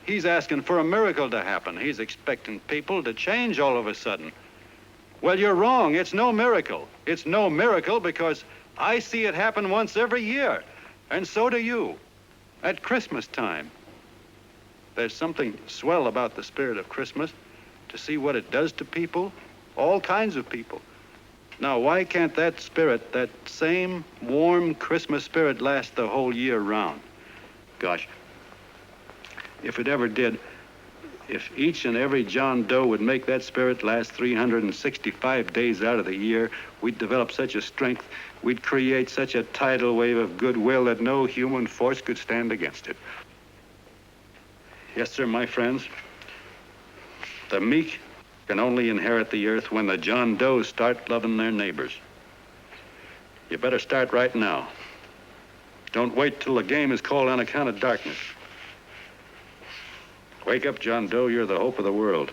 he's asking for a miracle to happen. He's expecting people to change all of a sudden. Well, you're wrong. It's no miracle. It's no miracle because I see it happen once every year, and so do you, at Christmas time. There's something swell about the spirit of Christmas, to see what it does to people, all kinds of people. Now, why can't that spirit, that same warm Christmas spirit, last the whole year round? Gosh, if it ever did, if each and every John Doe would make that spirit last 365 days out of the year, we'd develop such a strength, we'd create such a tidal wave of goodwill that no human force could stand against it. Yes, sir, my friends, the meek can only inherit the earth when the John Does start loving their neighbors. You better start right now. Don't wait till the game is called on account of darkness. Wake up, John Doe. You're the hope of the world.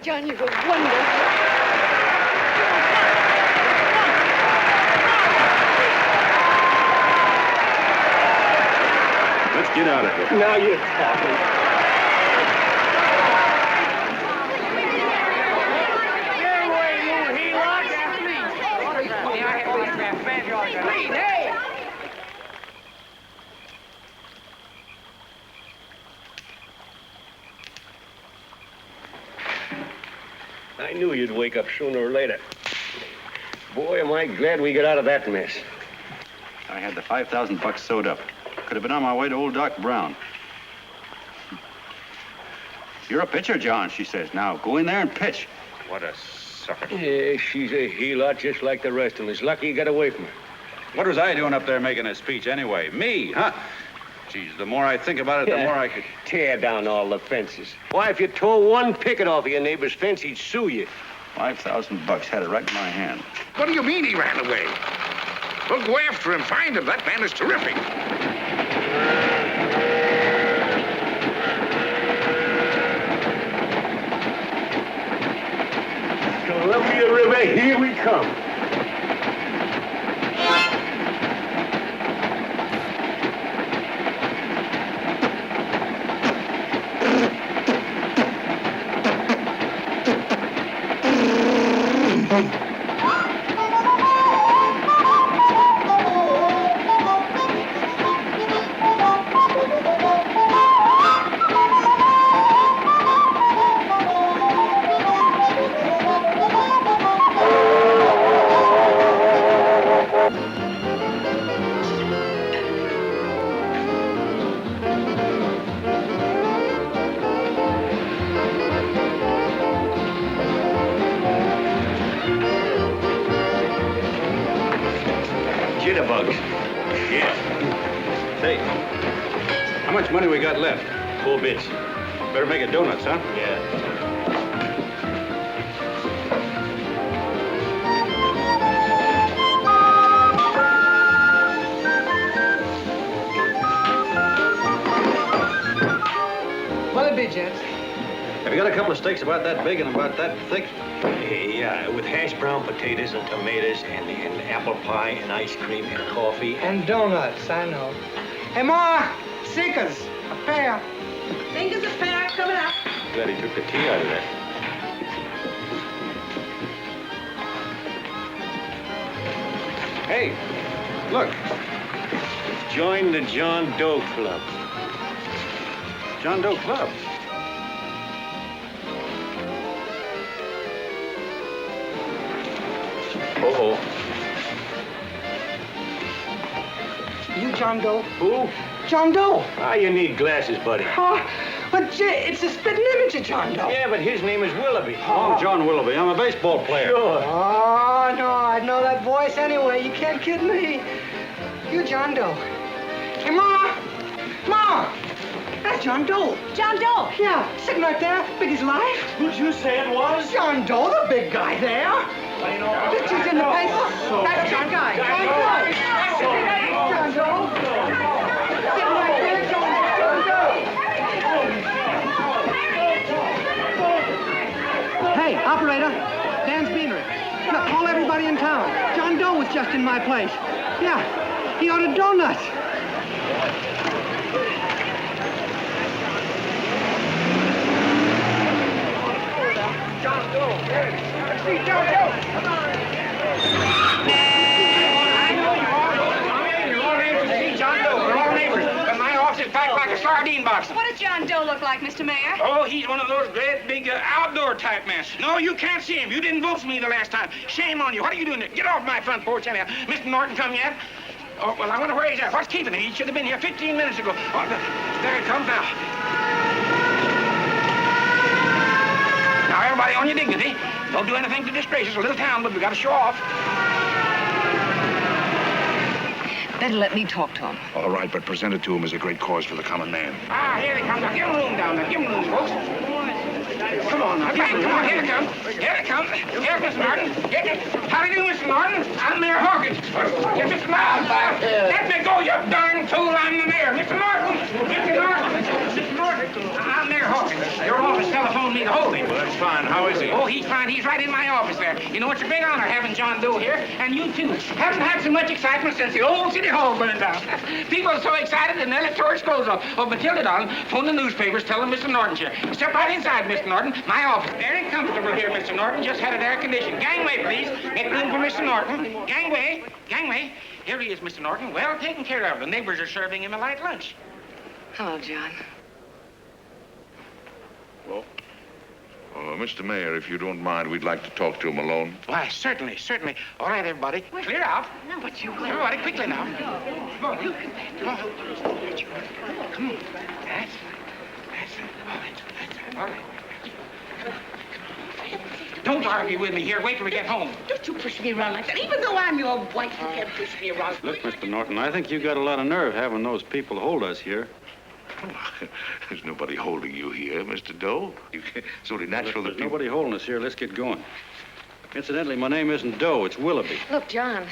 John, you were wonderful. Let's get out of here. Now you're talking. I knew you'd wake up sooner or later. Boy, am I glad we got out of that mess. I had the $5,000 sewed up. Could have been on my way to old Doc Brown. You're a pitcher, John, she says. Now, go in there and pitch. What a sucker. Yeah, she's a heel-out just like the rest of us. Lucky you got away from her. What was I doing up there making a speech anyway? Me, huh? Geez, the more I think about it, the more I could... Tear down all the fences. Why, if you tore one picket off of your neighbor's fence, he'd sue you. $5,000 had it right in my hand. What do you mean he ran away? Well, go after him, find him. That man is terrific. Columbia River, here we come. Jitterbugs. Yeah. Say, how much money we got left? 4 bits. Better make it donuts, huh? Yeah. What'll it be, gents? Have you got a couple of steaks about that big and about that thick? Yeah, with hash brown potatoes and tomatoes and apple pie and ice cream and coffee. And donuts, I know. Hey, Ma, Seekers, a pair. Fingers a pair coming up. Glad he took the tea out of that. Hey, look. Join the John Doe Club. John Doe Club. Uh-oh. You John Doe? Who? John Doe. Ah, you need glasses, buddy. Oh, but gee, it's a spitting image of John Doe. Yeah, but his name is Willoughby. Oh, John Willoughby. I'm a baseball player. Sure. Oh, no, I'd know that voice anyway. You can't kid me. You John Doe. Hey, Ma! Ma! That's John Doe. John Doe. Yeah, sitting right there, big as life. Who'd you say it was? John Doe, the big guy there. Pictures in the paper. That's John Guy. John Doe. John Doe. Sitting right there, John Doe. Hey, operator. Dan's Beanery. Look, call everybody in town. John Doe was just in my place. Yeah, he ordered donuts. John Doe. Let's see John Doe. Come on. I know you all. You're all neighbors to see John Doe. We're all neighbors. But my office is packed like a sardine box. What does John Doe look like, Mr. Mayor? Oh, he's one of those great big outdoor type men. No, you can't see him. You didn't vote for me the last time. Shame on you. What are you doing there? Get off my front porch anyhow. Mr. Norton come yet? Oh, well, I wonder where he's at. What's keeping him? He should have been here 15 minutes ago. Oh, there he comes now. Now, everybody on your dignity. Don't do anything to disgrace us. A little town, but we got to show off. Better let me talk to him. All right, but present it to him as a great cause for the common man. Ah, here he comes. Now, give him room down there. Give him room, folks. Come on, now. Come on, here he comes. Here he comes. Here's Mr. Norton. How do you do, Mr. Norton? I'm Mayor Hawkins. Here's Mr. Norton. Let me go, you darn tool. I'm the mayor. Mr. Norton. Mr. Norton. Mr. Norton. I'm Mayor Hawkins. Your office telephoned me to hold him. Well, that's fine. How is he? Oh, he's fine. He's right in my office there. You know, it's a big honor having John Doe here, and you too. Haven't had so much excitement since the old city hall burned down. People are so excited and nearly tore his clothes off. Oh, Matilda, darling, phone the newspapers, tell them Mr. Norton's here. Step right inside, Mr. Norton. My office. Very comfortable here, Mr. Norton. Just had it air conditioned. Gangway, please. Make room for Mr. Norton. Gangway. Gangway. Here he is, Mr. Norton. Well taken care of. The neighbors are serving him a light lunch. Hello, John. Well, Mr. Mayor, if you don't mind, we'd like to talk to him alone. Why, certainly, certainly. All right, everybody. Clear out. No, but you will. Everybody, quickly now. Come on. Look at that. Come on. Come on. That's it. Oh, that's it. All right. Don't argue with me here. Wait till we get home. Don't you push me around like that. Even though I'm your wife, you can't push me around. Look, Mr. Norton, I think you got a lot of nerve having those people hold us here. There's nobody holding you here, Mr. Doe. It's only natural that There's nobody holding us here. Let's get going. Incidentally, my name isn't Doe. It's Willoughby. Look, John,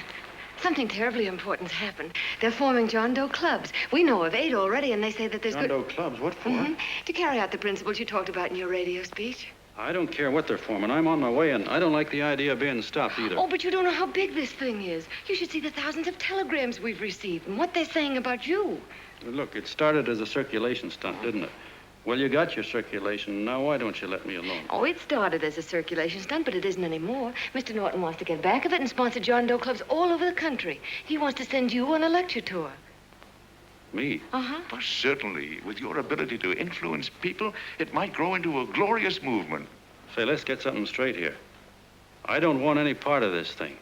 something terribly important's happened. They're forming John Doe clubs. We know of 8 already, and they say that there's John Doe clubs? What for? To carry out the principles you talked about in your radio speech. I don't care what they're forming. I'm on my way, and I don't like the idea of being stopped either. Oh, but you don't know how big this thing is. You should see the thousands of telegrams we've received and what they're saying about you. Look, it started as a circulation stunt, didn't it? Well, you got your circulation. Now, why don't you let me alone? Oh, it started as a circulation stunt, but it isn't anymore. Mr. Norton wants to get back of it and sponsor John Doe clubs all over the country. He wants to send you on a lecture tour. Me? Uh-huh. But certainly, with your ability to influence people, it might grow into a glorious movement. Say, let's get something straight here. I don't want any part of this thing.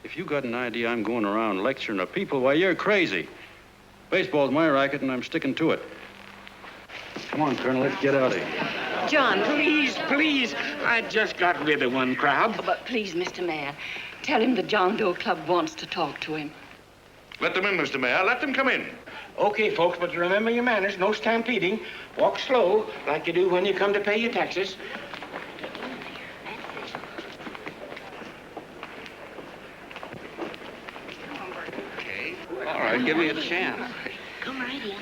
If you got an idea I'm going around lecturing the people, why, you're crazy. Baseball's my racket, and I'm sticking to it. Come on, Colonel, let's get out of here. John, Please. I just got rid of one crowd. Oh, but please, Mr. Mayor, tell him the John Doe Club wants to talk to him. Let them in, Mr. Mayor. Let them come in. Okay, folks, but remember your manners. No stampeding. Walk slow, like you do when you come to pay your taxes. All right, give me a chance. Come right in.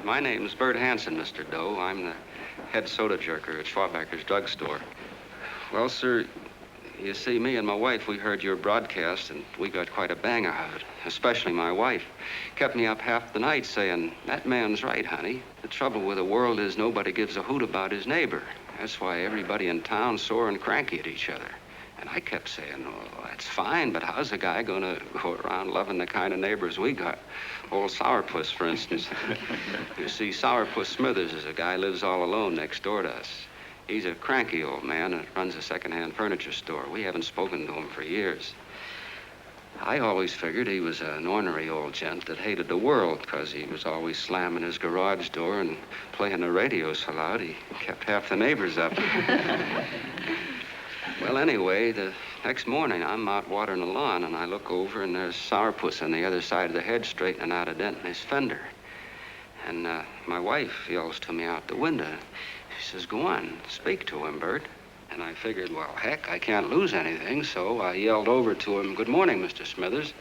My name's Bert Hanson, Mr. Doe. I'm the head soda jerker at Schwabacker's drugstore. Well, sir, you see, me and my wife, we heard your broadcast, and we got quite a bang out of it. Especially my wife. Kept me up half the night saying, that man's right, honey. The trouble with the world is nobody gives a hoot about his neighbor. That's why everybody in town's sore and cranky at each other. And I kept saying, well, that's fine, but how's a guy going to go around loving the kind of neighbors we got? Old Sourpuss, for instance. You see, Sourpuss Smithers is a guy who lives all alone next door to us. He's a cranky old man and runs a second-hand furniture store. We haven't spoken to him for years. I always figured he was an ornery old gent that hated the world because he was always slamming his garage door and playing the radio so loud he kept half the neighbors up. Well, anyway, the next morning, I'm out watering the lawn, and I look over, and there's Sourpuss on the other side of the hedge straightening out a dent in his fender. And my wife yells to me out the window. She says, go on, speak to him, Bert. And I figured, well, heck, I can't lose anything, so I yelled over to him, good morning, Mr. Smithers.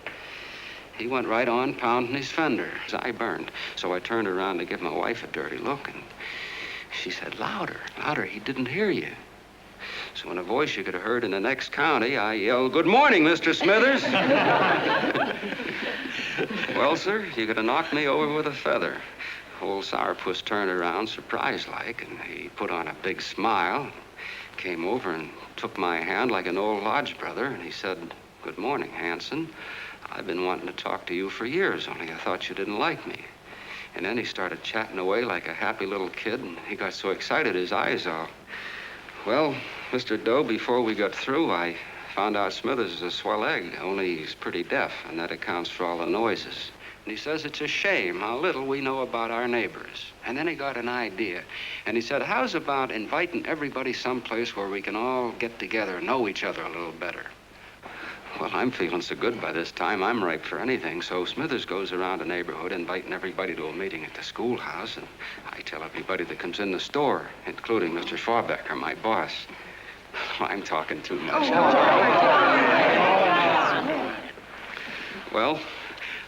He went right on pounding his fender. His eye burned. So I turned around to give my wife a dirty look, and she said, louder, louder, he didn't hear you. So in a voice you could have heard in the next county, I yelled, good morning, Mr. Smithers. Well, sir, you could have knocked me over with a feather. Old Sourpuss turned around, surprised-like, and he put on a big smile, came over and took my hand like an old lodge brother, and he said, good morning, Hanson. I've been wanting to talk to you for years, only I thought you didn't like me. And then he started chatting away like a happy little kid, and he got so excited his eyes all... Well, Mr. Doe, before we got through, I found out Smithers is a swell egg, only he's pretty deaf, and that accounts for all the noises. And he says it's a shame how little we know about our neighbors. And then he got an idea, and he said, how's about inviting everybody someplace where we can all get together and know each other a little better? Well, I'm feeling so good by this time, I'm ripe for anything, so Smithers goes around the neighborhood inviting everybody to a meeting at the schoolhouse, and I tell everybody that comes in the store, including Mr. Schwabacker, my boss. I'm talking too much. Well,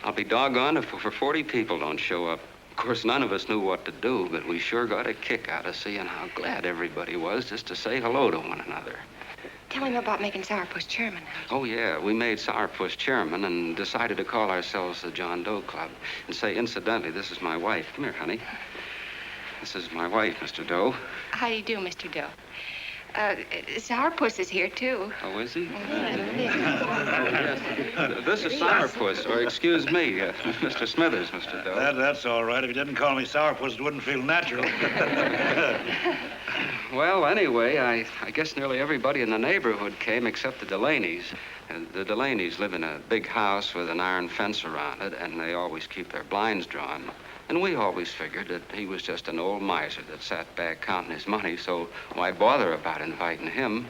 I'll be doggone if over 40 people don't show up. Of course, none of us knew what to do, but we sure got a kick out of seeing how glad everybody was just to say hello to one another. Tell him about making Sourpuss chairman. Oh, yeah, we made Sourpuss chairman and decided to call ourselves the John Doe Club. And say, incidentally, this is my wife. Come here, honey. This is my wife, Mr. Doe. How do you do, Mr. Doe? Sourpuss is here, too. Oh, is he? This is Sourpuss, or excuse me, Mr. Smithers, Mr. Doe. That's all right. If you didn't call me Sourpuss, it wouldn't feel natural. Well, anyway, I guess nearly everybody in the neighborhood came except the Delaney's. The Delaney's live in a big house with an iron fence around it, and they always keep their blinds drawn. And we always figured that he was just an old miser that sat back counting his money, so why bother about inviting him?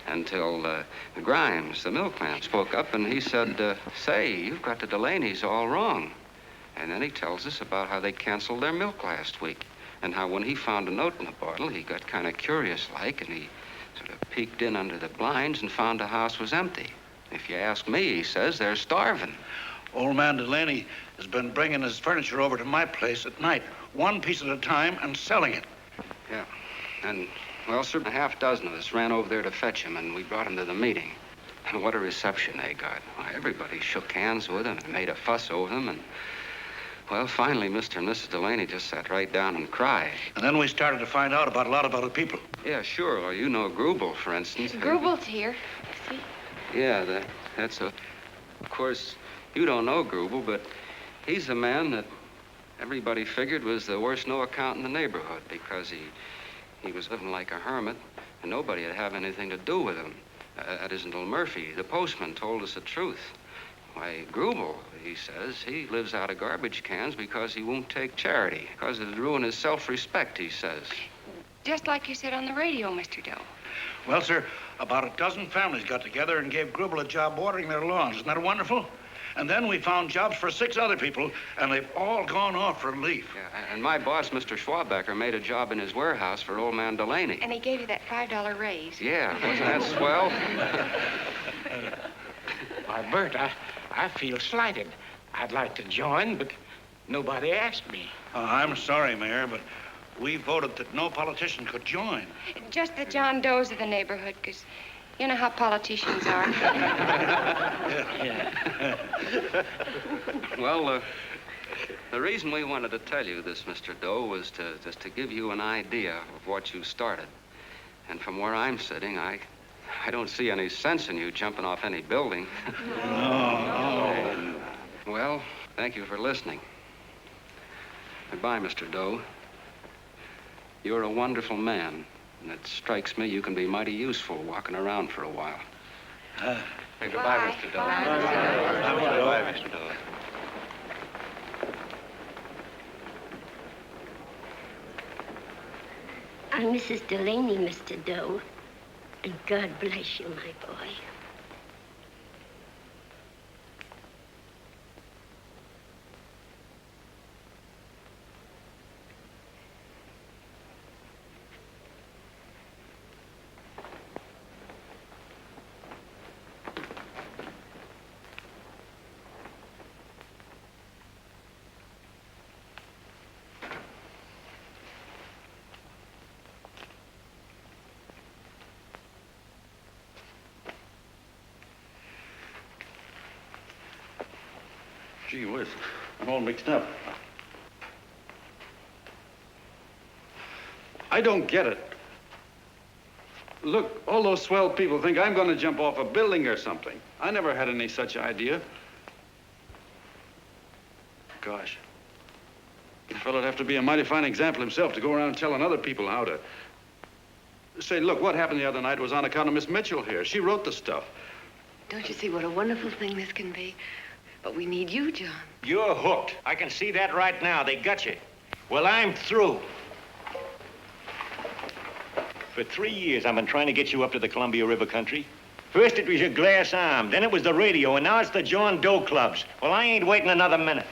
Until Grimes, the milkman, spoke up and he said, say, you've got the Delaney's all wrong. And then he tells us about how they canceled their milk last week and how when he found a note in the bottle, he got kind of curious-like and he sort of peeked in under the blinds and found the house was empty. If you ask me, he says, they're starving. Old man Delaney has been bringing his furniture over to my place at night, one piece at a time, and selling it. Yeah, and... well, sir, a half dozen of us ran over there to fetch him, and we brought him to the meeting. And what a reception they got. Why, everybody shook hands with him and made a fuss over them, and, well, finally, Mr. and Mrs. Delaney just sat right down and cried. And then we started to find out about a lot of other people. Yeah, sure. Well, you know Grubel, for instance. Grubel's here. See? Yeah, that's a... Of course, you don't know Grubel, but he's the man that everybody figured was the worst no-account in the neighborhood because he was living like a hermit, and nobody would have anything to do with him. That isn't until Murphy, the postman, told us the truth. Why, Grubel, he says, he lives out of garbage cans because he won't take charity, because it'd ruin his self-respect, he says. Just like you said on the radio, Mr. Doe. Well, sir, about a dozen families got together and gave Grubel a job watering their lawns. Isn't that wonderful? And then we found jobs for 6 other people, and they've all gone off for relief. Yeah, and my boss, Mr. Schwabecker, made a job in his warehouse for old man Delaney. And he gave you that $5 raise. Yeah, wasn't that swell? Why, Bert, I feel slighted. I'd like to join, but nobody asked me. I'm sorry, Mayor, but we voted that no politician could join. Just the John Does of the neighborhood, because you know how politicians are. Well, the reason we wanted to tell you this, Mr. Doe, was just to give you an idea of what you started. And from where I'm sitting, I don't see any sense in you jumping off any building. No. Well, thank you for listening. Goodbye, Mr. Doe. You're a wonderful man, and it strikes me you can be mighty useful walking around for a while. Goodbye, Mr. Doe. Goodbye, Mr. Doe. I'm Mrs. Delaney, Mr. Doe. And God bless you, my boy. Gee whiz, I'm all mixed up. I don't get it. Look, all those swell people think I'm going to jump off a building or something. I never had any such idea. Gosh. The fellow'd have to be a mighty fine example himself to go around telling other people how to... Say, look, what happened the other night was on account of Miss Mitchell here. She wrote the stuff. Don't you see what a wonderful thing this can be? But we need you, John. You're hooked. I can see that right now. They got you. Well, I'm through. For 3 years, I've been trying to get you up to the Columbia River country. First, it was your glass arm. Then it was the radio. And now it's the John Doe clubs. Well, I ain't waiting another minute.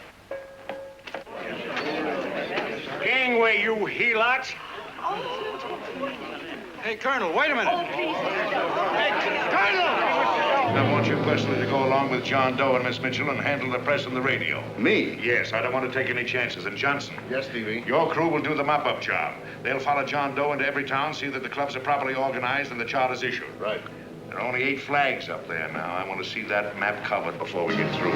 Gangway, you helots. Hey, Colonel, wait a minute. Oh, please. Hey, Colonel! I want you personally to go along with John Doe and Miss Mitchell and handle the press and the radio. Me? Yes, I don't want to take any chances. And Johnson. Yes, Stevie? Your crew will do the mop-up job. They'll follow John Doe into every town, see that the clubs are properly organized and the charters issued. Right. There are only 8 flags up there now. I want to see that map covered before we get through.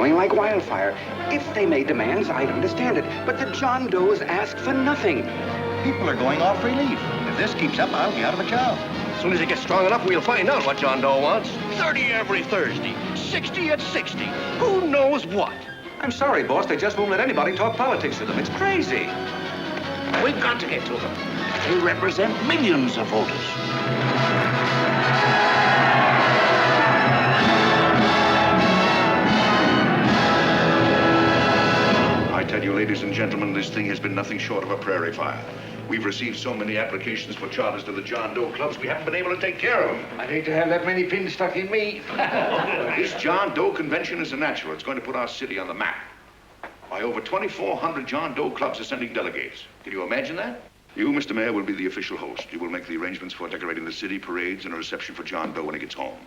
growing like wildfire. If they made demands, I'd understand it. But the John Does ask for nothing. People are going off relief. If this keeps up, I'll be out of a job. As soon as it gets strong enough, we'll find out what John Doe wants. 30 every Thursday, 60 at 60. Who knows what? I'm sorry, boss. They just won't let anybody talk politics to them. It's crazy. We've got to get to them. They represent millions of voters. I tell you, ladies and gentlemen, this thing has been nothing short of a prairie fire. We've received so many applications for charters to the John Doe clubs, we haven't been able to take care of them. I'd hate to have that many pins stuck in me. This John Doe convention is a natural. It's going to put our city on the map. Why, over 2,400 John Doe clubs are sending delegates. Can you imagine that? You, Mr. Mayor, will be the official host. You will make the arrangements for decorating the city, parades, and a reception for John Doe when he gets home.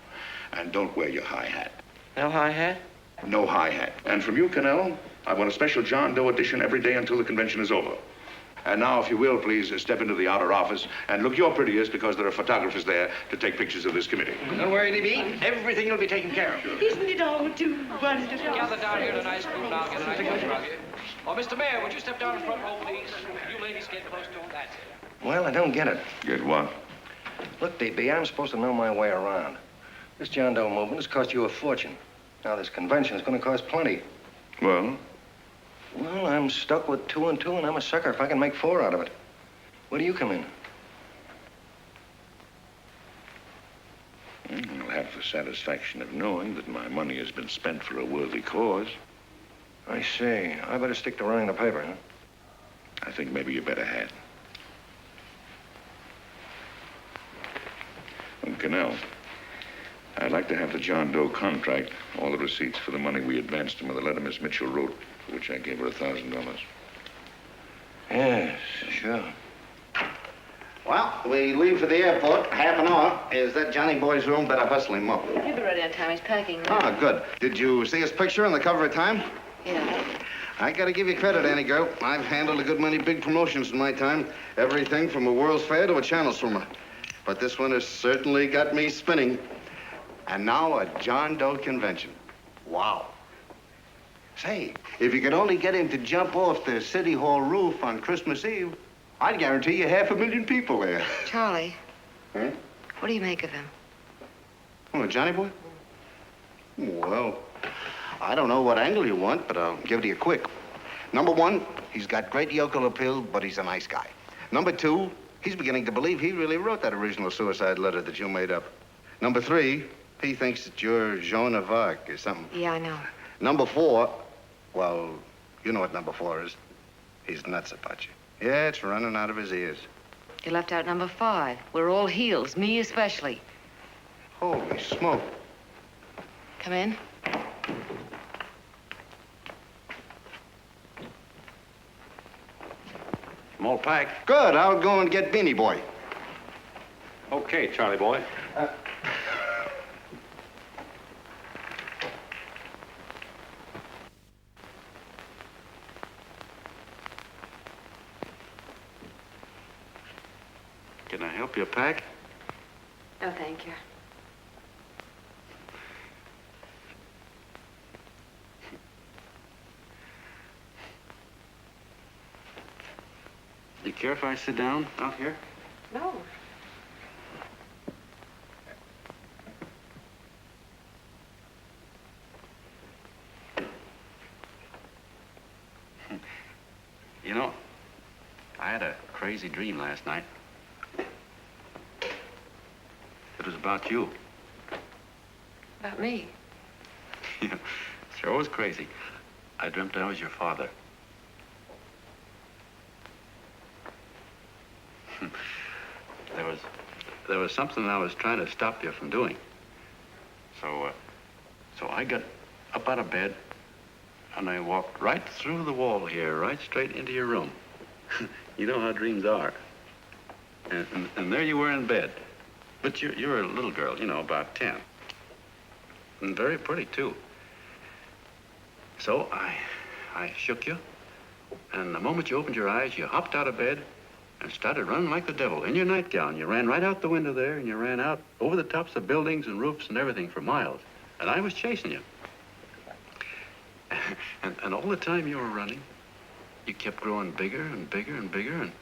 And don't wear your high hat. No high hat? No high hat. And from you, Cannell, I want a special John Doe edition every day until the convention is over. And now, if you will, please step into the outer office and look your prettiest because there are photographers there to take pictures of this committee. Don't worry, Libby. Everything will be taken care of. Isn't it all too wonderful? Gather down here in a nice group now. Get a nice picture of you. Oh, Mr. Mayor, would you step down in front row, please? You ladies get close to him. That's it. Well, I don't get it. Get what? Look, DB, I'm supposed to know my way around. This John Doe movement has cost you a fortune. Now, this convention is going to cost plenty. Well? Well, I'm stuck with 2 and 2, and I'm a sucker if I can make 4 out of it. Where do you come in? I'll have the satisfaction of knowing that my money has been spent for a worthy cause. I see. I better stick to running the paper, huh? I think maybe you better had. Cannell, I'd like to have the John Doe contract, all the receipts for the money we advanced him with the letter Miss Mitchell wrote, for which I gave her $1,000. Yes, sure. Well, we leave for the airport. Half an hour. Is that Johnny boy's room? Better hustle him up. He'll be ready on time. He's packing. Ah, good. Did you see his picture on the cover of Time? Yeah. I gotta give you credit, Annie girl. I've handled a good many big promotions in my time. Everything from a World's Fair to a channel swimmer. But this one has certainly got me spinning. And now a John Doe convention. Wow. Say, if you could only get him to jump off the City Hall roof on Christmas Eve, I'd guarantee you 500,000 people there. Charlie. Huh? What do you make of him? Oh, Johnny boy? Well, I don't know what angle you want, but I'll give it to you quick. Number 1, he's got great yokel appeal, but he's a nice guy. Number 2, he's beginning to believe he really wrote that original suicide letter that you made up. Number 3, he thinks that you're Joan of Arc or something. Yeah, I know. Number 4, well, you know what number 4 is. He's nuts about you. Yeah, it's running out of his ears. You left out number 5. We're all heels, me especially. Holy smoke. Come in. I'm all packed. Good. I'll go and get Beanie Boy. Okay, Charlie boy. Can I help you pack? No, thank you. You care if I sit down out here? No. You know, I had a crazy dream last night. It was about you. About me? Yeah, sure was crazy. I dreamt I was your father. There was something I was trying to stop you from doing. So I got up out of bed and I walked right through the wall here, right straight into your room. You know how dreams are. And there you were in bed. But you're a little girl, you know, about 10. And very pretty, too. So I shook you. And the moment you opened your eyes, you hopped out of bed and started running like the devil in your nightgown. You ran right out the window there, and you ran out over the tops of buildings and roofs and everything for miles. And I was chasing you. And all the time you were running, you kept growing bigger and bigger and bigger, and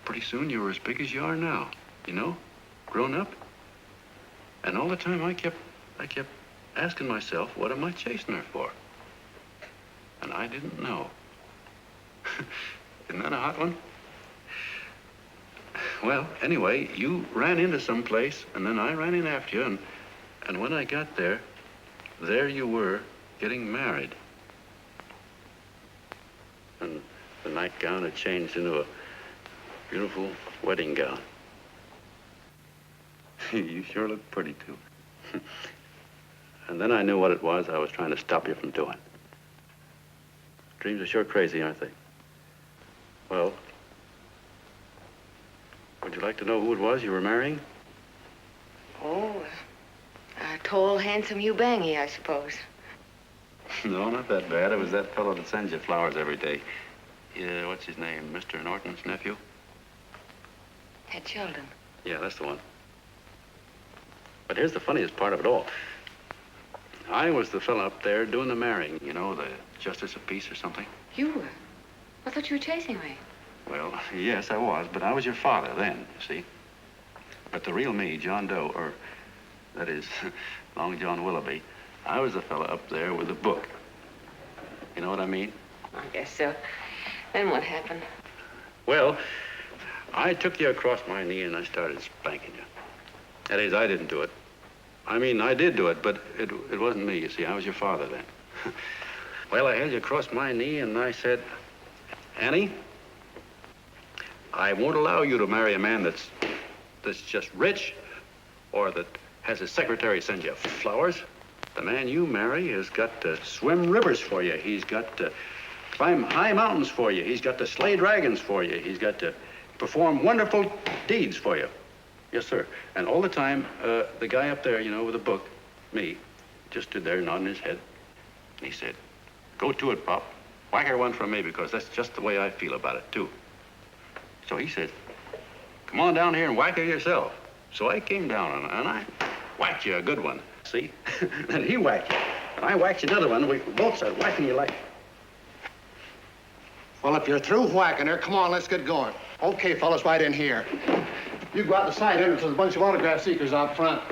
pretty soon you were as big as you are now, you know, grown up. And all the time I kept asking myself, what am I chasing her for? And I didn't know. Isn't that a hot one? Well, anyway, you ran into some place, and then I ran in after you, and when I got there you were, getting married. And the nightgown had changed into a beautiful wedding gown. You sure look pretty, too. And then I knew what it was I was trying to stop you from doing. Dreams are sure crazy, aren't they? Well, would you like to know who it was you were marrying? Oh, a tall, handsome Ubangi, I suppose. No, not that bad. It was that fellow that sends you flowers every day. Yeah, what's his name? Mr. Norton's nephew? Ted Sheldon. Yeah, that's the one. But here's the funniest part of it all. I was the fella up there doing the marrying, you know, the justice of peace or something. You were? I thought you were chasing me. Well, yes, I was, but I was your father then, you see. But the real me, John Doe, or that is, Long John Willoughby, I was the fella up there with the book. You know what I mean? I guess so. Then what happened? Well, I took you across my knee and I started spanking you. That is, I didn't do it. I mean, I did do it, but it wasn't me, you see. I was your father then. Well, I held you across my knee and I said, Annie, I won't allow you to marry a man that's just rich or that has his secretary send you flowers. The man you marry has got to swim rivers for you. He's got to climb high mountains for you. He's got to slay dragons for you. He's got to perform wonderful deeds for you. Yes, sir. And all the time, the guy up there, you know, with the book, me, just stood there nodding his head. And he said, go to it, Pop. Whack her one from me, because that's just the way I feel about it, too. So he said, come on down here and whack her yourself. So I came down and I whacked you a good one, see? And he whacked you. And I whacked you another one. We both started whacking you like... Well, if you're through whacking her, come on, let's get going. Okay, fellas, right in here. You go out the side entrance. There's a bunch of autograph seekers out front.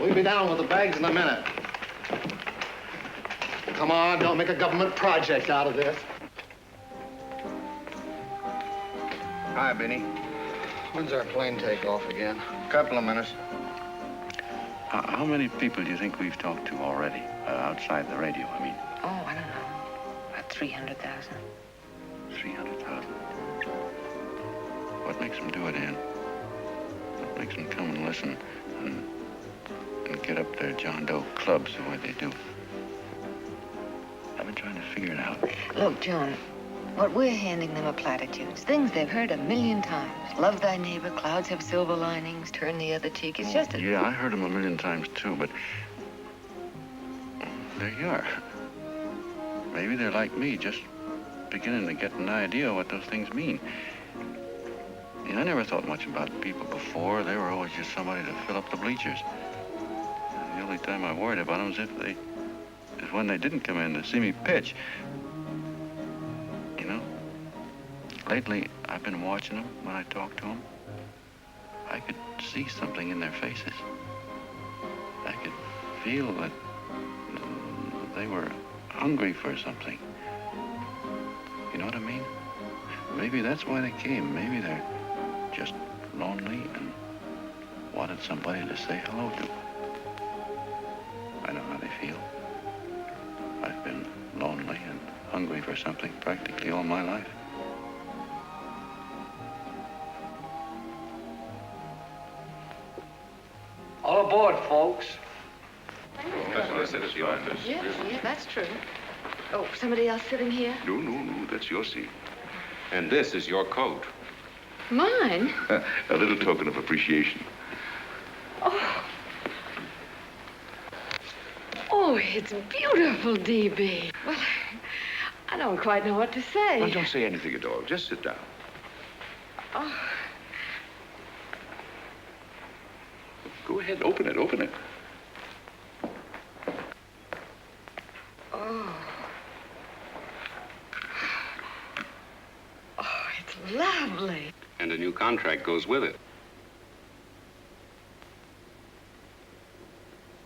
We'll be down with the bags in a minute. Come on, don't make a government project out of this. Hi, Benny. When's our plane take off again? Couple of minutes. How many people do you think we've talked to already? Outside the radio, I mean. Oh, I don't know. About 300,000. 300,000. What makes them do it, Ann? What makes them come and listen and get up their John Doe clubs the way they do? I've been trying to figure it out. Look, John, what we're handing them are platitudes. Things they've heard 1,000,000 times. Love thy neighbor, clouds have silver linings, turn the other cheek. It's just a... Yeah, I heard them 1,000,000 times, too, but... there you are. Maybe they're like me, just beginning to get an idea of what those things mean. I never thought much about people before. They were always just somebody to fill up the bleachers. The only time I worried about them is when they didn't come in to see me pitch. You know, lately I've been watching them when I talk to them. I could see something in their faces. I could feel that they were hungry for something. You know what I mean? Maybe that's why they came. Maybe they're just lonely and wanted somebody to say hello to. I know how they feel. I've been lonely and hungry for something practically all my life. All aboard, folks. Yeah, that's true. Oh, somebody else sitting here? No, that's your seat. And this is your coat. Mine? A little token of appreciation. Oh, it's beautiful, D.B. Well, I don't quite know what to say. Well, don't say anything at all. Just sit down. Oh. Go ahead, open it. Oh. contract goes with it.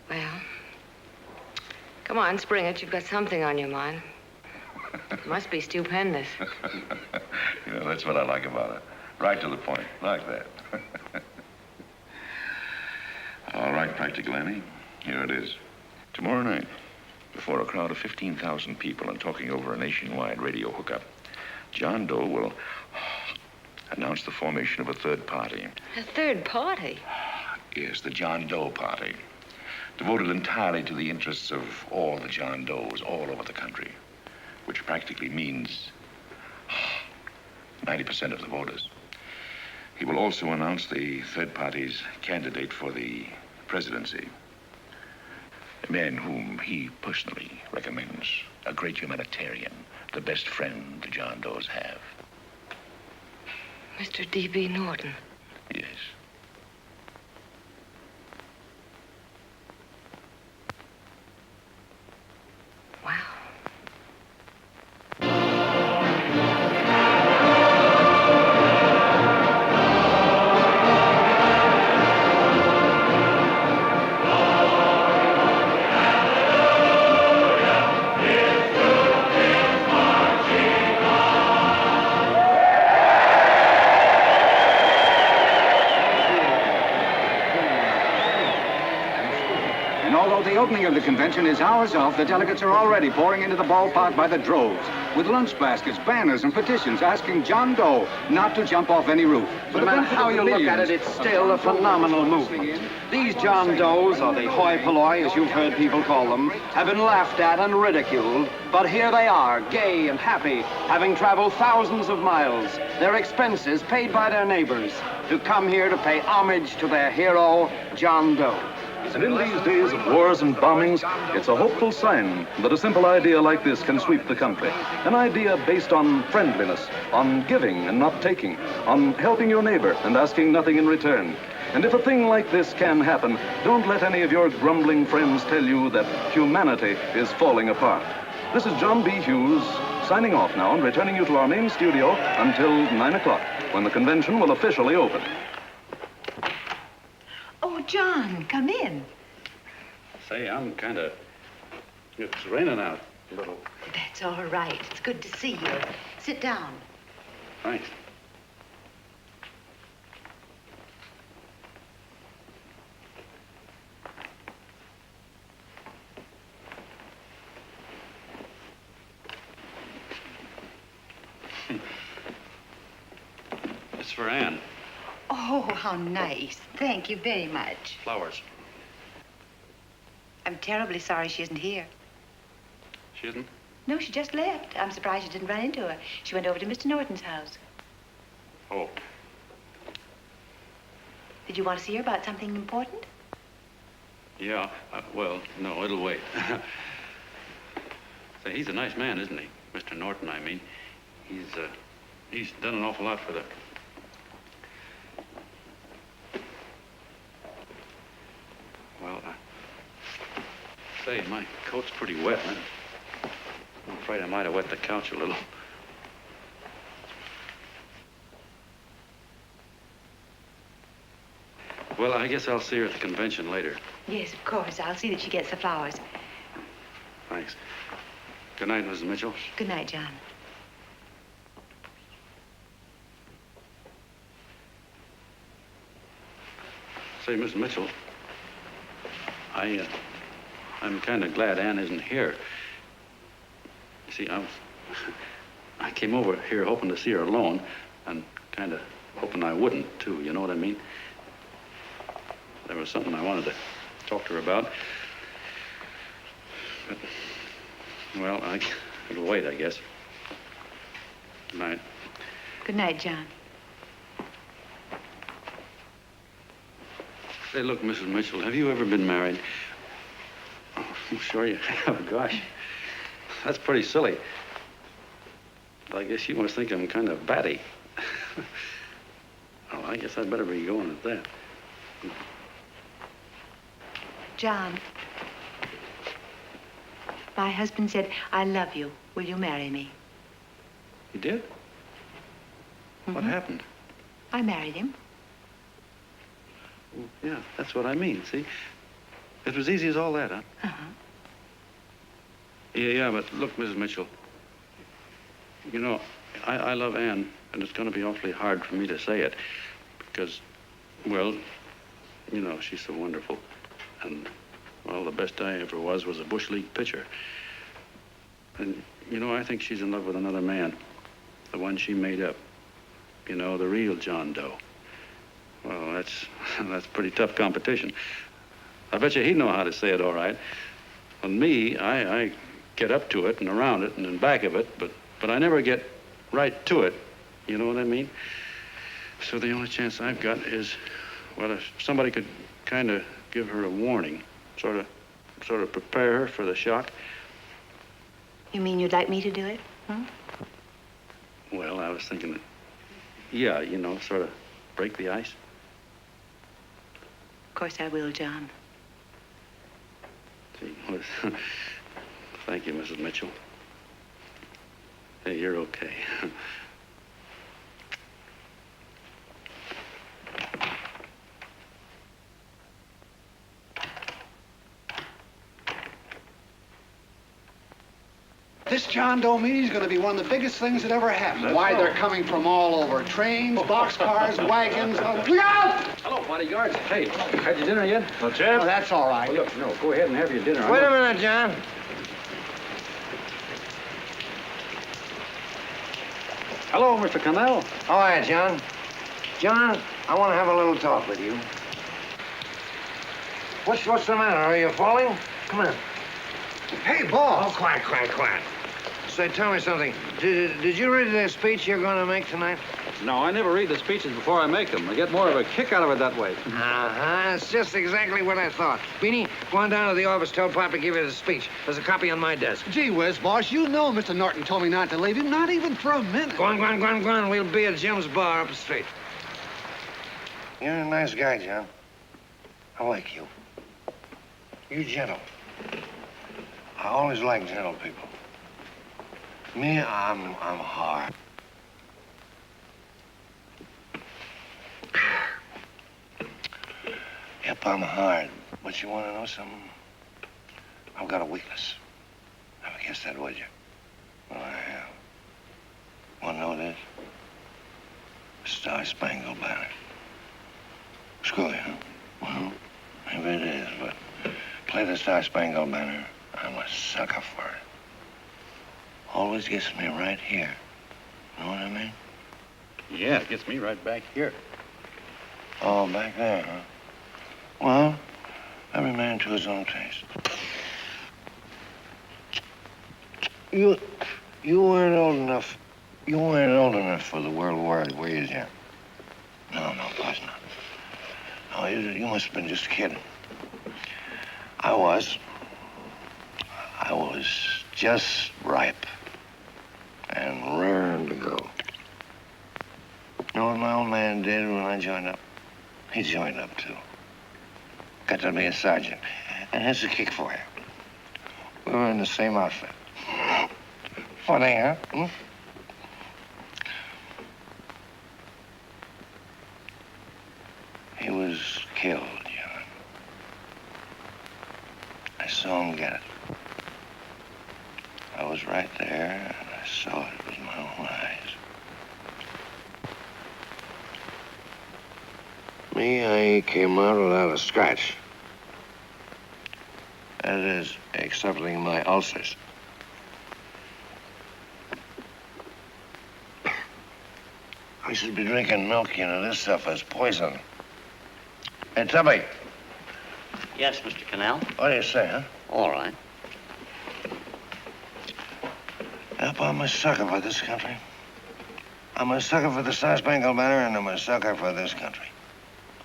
Well, come on, spring it. You've got something on your mind. It must be stupendous. You know, that's what I like about it. Right to the point, like that. All right, Practical Annie, here it is. Tomorrow night, before a crowd of 15,000 people and talking over a nationwide radio hookup, John Doe will announce the formation of a third party. A third party? Yes, the John Doe Party. Devoted entirely to the interests of all the John Does all over the country, which practically means 90% of the voters. He will also announce the third party's candidate for the presidency. A man whom he personally recommends, a great humanitarian, the best friend the John Does have. Mr. D.B. Norton. Yes. Wow. And although the opening of the convention is hours off, the delegates are already pouring into the ballpark by the droves, with lunch baskets, banners, and petitions asking John Doe not to jump off any roof. No matter how you look at it, it's still a phenomenal movement. These John Does, or the hoi polloi, as you've heard people call them, have been laughed at and ridiculed, but here they are, gay and happy, having traveled thousands of miles, their expenses paid by their neighbors, to come here to pay homage to their hero, John Doe. And in these days of wars and bombings, it's a hopeful sign that a simple idea like this can sweep the country. An idea based on friendliness, on giving and not taking, on helping your neighbor and asking nothing in return. And if a thing like this can happen, don't let any of your grumbling friends tell you that humanity is falling apart. This is John B. Hughes, signing off now and returning you to our main studio until 9 o'clock, when the convention will officially open. Oh, John, come in. Say, I'm it's raining out a little. That's all right. It's good to see you. Sit down. Thanks. It's for Anne. Oh, how nice. Thank you very much. Flowers. I'm terribly sorry she isn't here. She isn't? No, she just left. I'm surprised you didn't run into her. She went over to Mr. Norton's house. Oh. Did you want to see her about something important? Yeah, well, no, it'll wait. Say, he's a nice man, isn't he? Mr. Norton, I mean. He's done an awful lot for the... Well, say, my coat's pretty wet. I'm afraid I might have wet the couch a little. Well, I guess I'll see her at the convention later. Yes, of course. I'll see that she gets the flowers. Thanks. Good night, Mrs. Mitchell. Good night, John. Say, Miss Mitchell, I'm kind of glad Anne isn't here. You see, I came over here hoping to see her alone, and kind of hoping I wouldn't, too, you know what I mean? There was something I wanted to talk to her about. But, well, it'll wait, I guess. Good night. Good night, John. Say, look, Mrs. Mitchell, have you ever been married? Oh, I'm sure you have. Gosh, that's pretty silly. But I guess you must think I'm kind of batty. Well, I guess I'd better be going at that. John, my husband said, I love you. Will you marry me? You did? What happened? I married him. Well, yeah, that's what I mean, see? It was easy as all that, huh? Uh-huh. Yeah, but look, Mrs. Mitchell, you know, I love Ann, and it's going to be awfully hard for me to say it because, well, you know, she's so wonderful. And, well, the best I ever was a Bush League pitcher. And, you know, I think she's in love with another man, the one she made up. You know, the real John Doe. Well, that's pretty tough competition. I bet you he'd know how to say it all right. On me, I get up to it and around it and in back of it, but I never get right to it. You know what I mean? So the only chance I've got is, well, if somebody could kind of give her a warning, sort of prepare her for the shock. You mean you'd like me to do it? Huh? Well, I was thinking that, yeah, you know, sort of break the ice. Of course I will, John. See, well, thank you, Mrs. Mitchell. Hey, you're okay. This John Doe meeting is going to be one of the biggest things that ever happened. Why, they're coming from all over. Trains, boxcars, wagons. Look out! Hello, bodyguards. Hey, had your dinner yet? Well, Jeff? Oh, that's all right. Well, look, no, go ahead and have your dinner. Wait a minute, John. Hello, Mr. Connell. How are you, John? John, I want to have a little talk with you. What's the matter? Are you falling? Come here. Hey, boss. Oh, quiet. Say, tell me something. Did you read the speech you're going to make tonight? No, I never read the speeches before I make them. I get more of a kick out of it that way. Uh-huh. It's just exactly what I thought. Beanie, go on down to the office. Tell Pop to give you the speech. There's a copy on my desk. Gee whiz, boss, you know Mr. Norton told me not to leave him, not even for a minute. Go on. We'll be at Jim's bar up the street. You're a nice guy, John. I like you. You're gentle. I always like gentle people. Me, I'm hard. Yep, I'm hard. But you want to know something? I've got a weakness. Never guessed that, would you? Well, I have. Want to know what it is? Star-Spangled Banner. Screw you, huh? Well, maybe it is, but play the Star-Spangled Banner. I'm a sucker for it. Always gets me right here. Know what I mean? Yeah, it gets me right back here. Oh, back there, huh? Well, every man to his own taste. You weren't old enough. You weren't old enough for the World War, were you, Jim? No, of course not. No, you must have been just a kid. I was just ripe and raring to go. You know what my old man did when I joined up? He joined up, too. Got to be a sergeant. And here's a kick for you. We were in the same outfit. Funny, huh? Hmm? He was killed, John. I saw him get it. I was right there, and I saw it with my own eyes. Me, I came out without a scratch. That is, excepting my ulcers. I should be drinking milk, you know. This stuff is poison. Hey, Tubby. Yes, Mr. Connell. What do you say, huh? All right. Yep, I'm a sucker for this country. I'm a sucker for the Star-Spangled Banner, and I'm a sucker for this country.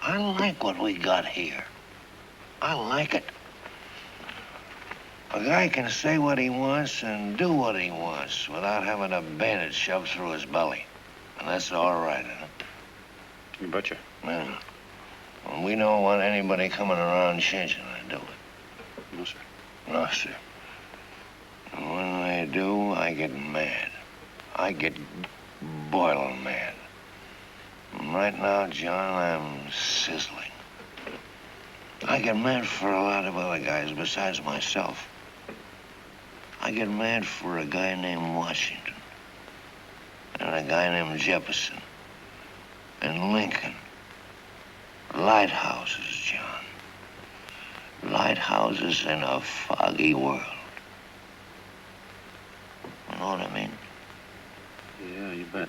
I like what we got here. I like it. A guy can say what he wants and do what he wants without having a bayonet shoved through his belly. And that's all right, huh? You betcha. Yeah. Well, we don't want anybody coming around changing it, do we? No, sir. No, sir. And when they do, I get mad. I get boiling mad. Right now, John, I'm sizzling. I get mad for a lot of other guys besides myself. I get mad for a guy named Washington, and a guy named Jefferson, and Lincoln. Lighthouses, John. Lighthouses in a foggy world. You know what I mean? Yeah, you bet.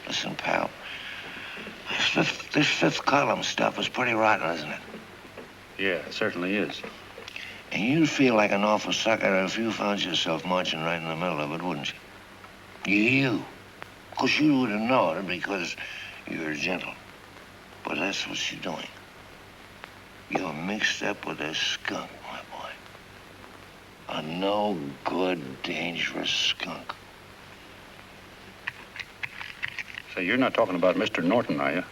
Listen, pal. This fifth column stuff is pretty rotten, isn't it? Yeah, it certainly is. And you'd feel like an awful sucker if you found yourself marching right in the middle of it, wouldn't you? You. Of course, you wouldn't know it because you're gentle. But that's what you're doing. You're mixed up with a skunk, my boy. A no-good, dangerous skunk. Say, you're not talking about Mr. Norton, are you?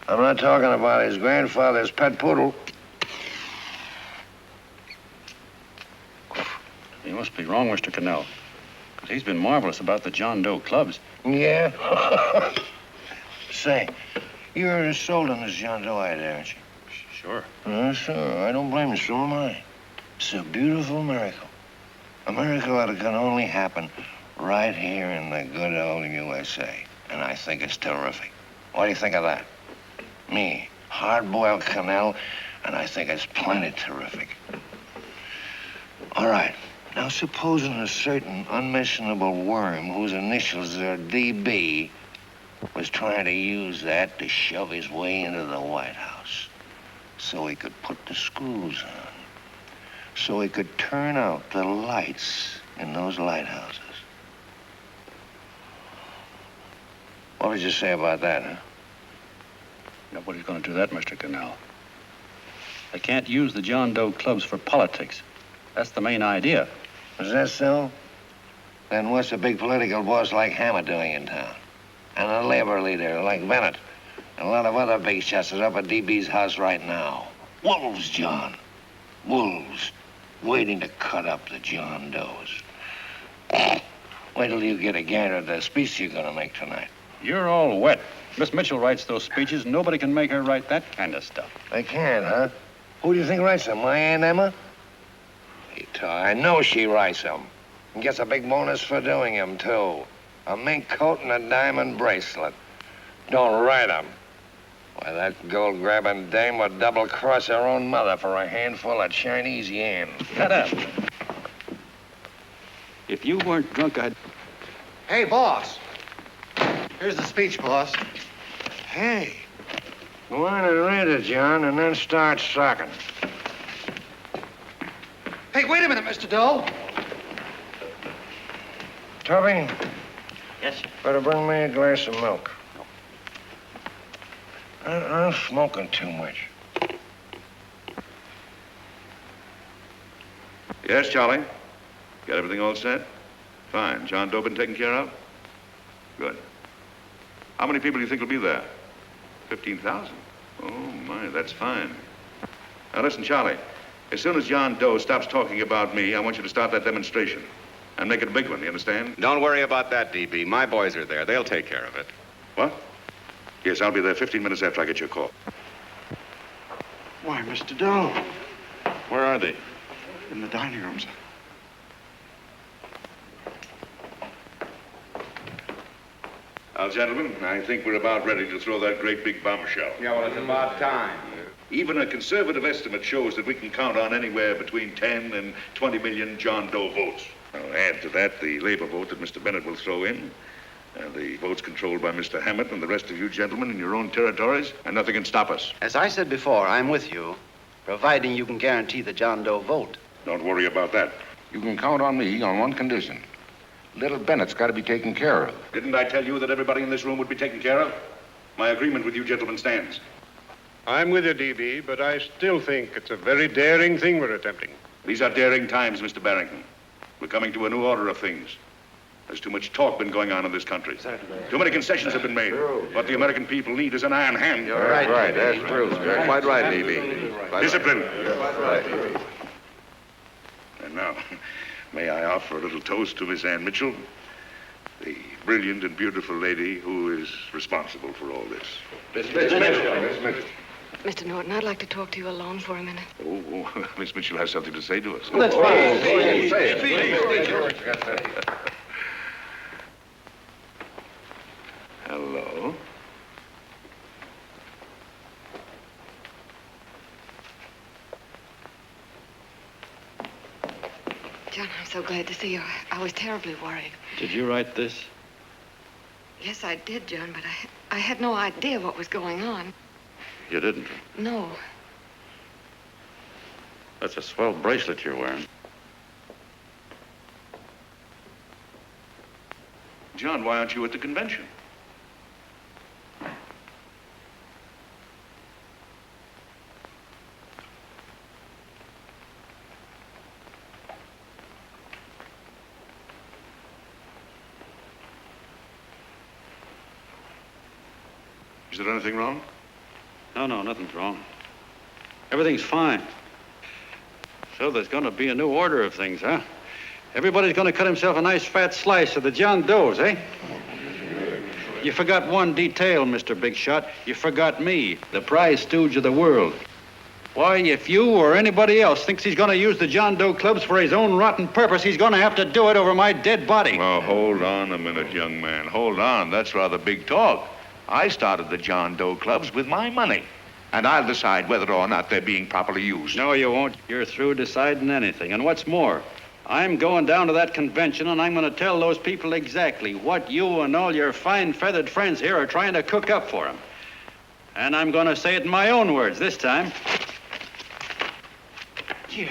I'm not talking about his grandfather's pet poodle. You must be wrong, Mr. Cannell. 'Cause he's been marvelous about the John Doe clubs. Yeah? Say, you're sold on this John Doe idea, aren't you? Sure. Sure. I don't blame you. So am I. It's a beautiful miracle. A miracle that can only happen right here in the good old USA. And I think it's terrific. What do you think of that? Me, hard-boiled Cannell, and I think it's plenty terrific. All right. Now, supposing a certain unmentionable worm whose initials are DB was trying to use that to shove his way into the White House so he could put the screws on, so he could turn out the lights in those lighthouses. What would you say about that, huh? Nobody's going to do that, Mr. Cannell. They can't use the John Doe clubs for politics. That's the main idea. Is that so? Then what's a big political boss like Hammett doing in town? And a labor leader like Bennett? And a lot of other big shots are up at DB's house right now. Wolves, John. Wolves. Waiting to cut up the John Does. Wait till you get a gander at the speech you're going to make tonight. You're all wet. Miss Mitchell writes those speeches. Nobody can make her write that kind of stuff. They can't, huh? Who do you think writes them? My Aunt Emma? I know she writes them. And gets a big bonus for doing them, too. A mink coat and a diamond bracelet. Don't write them. Why, that gold-grabbing dame would double-cross her own mother for a handful of Chinese yen. Shut up. If you weren't drunk, I'd... Hey, boss. Here's the speech, boss. Hey. Go on and read it, John, and then start sucking. Hey, wait a minute, Mr. Doe. Tubby? Yes, sir. Better bring me a glass of milk. I'm smoking too much. Yes, Charlie? Got everything all set? Fine. John Doe been taken care of? Good. How many people do you think will be there? 15,000? Oh, my, that's fine. Now, listen, Charlie. As soon as John Doe stops talking about me, I want you to start that demonstration. And make it a big one, you understand? Don't worry about that, DB. My boys are there. They'll take care of it. What? Yes, I'll be there 15 minutes after I get your call. Why, Mr. Doe. Where are they? In the dining room, sir. Now, gentlemen, I think we're about ready to throw that great big bombshell. Yeah, well, it's about time. Even a conservative estimate shows that we can count on anywhere between 10 and 20 million John Doe votes. Now, add to that the labor vote that Mr. Bennett will throw in, and the votes controlled by Mr. Hammett and the rest of you gentlemen in your own territories, and nothing can stop us. As I said before, I'm with you, providing you can guarantee the John Doe vote. Don't worry about that. You can count on me on one condition. Little Bennett's got to be taken care of. Didn't I tell you that everybody in this room would be taken care of? My agreement with you gentlemen stands. I'm with you, DB, but I still think it's a very daring thing we're attempting. These are daring times, Mr. Barrington. We're coming to a new order of things. There's too much talk been going on in this country. Too many concessions have been made. What the American people need is an iron hand. You're right. That's true. You're quite right, DB. Discipline. And now, may I offer a little toast to Miss Ann Mitchell? The brilliant and beautiful lady who is responsible for all this. Miss Mitchell. Mr. Norton, I'd like to talk to you alone for a minute. Oh, Miss Mitchell has something to say to us. That's fine. Hello. John, I'm so glad to see you. I was terribly worried. Did you write this? Yes, I did, John, but I had no idea what was going on. You didn't. No. That's a swell bracelet you're wearing. John, why aren't you at the convention? Is there anything wrong? No, nothing's wrong. Everything's fine. So there's going to be a new order of things, huh? Everybody's going to cut himself a nice fat slice of the John Does, eh? You forgot one detail, Mr. Big Shot. You forgot me, the prize stooge of the world. Why, if you or anybody else thinks he's going to use the John Doe clubs for his own rotten purpose, he's going to have to do it over my dead body. Oh, hold on a minute, young man. Hold on. That's rather big talk. I started the John Doe clubs with my money, and I'll decide whether or not they're being properly used. No, you won't. You're through deciding anything. And what's more, I'm going down to that convention, and I'm going to tell those people exactly what you and all your fine feathered friends here are trying to cook up for them. And I'm going to say it in my own words this time.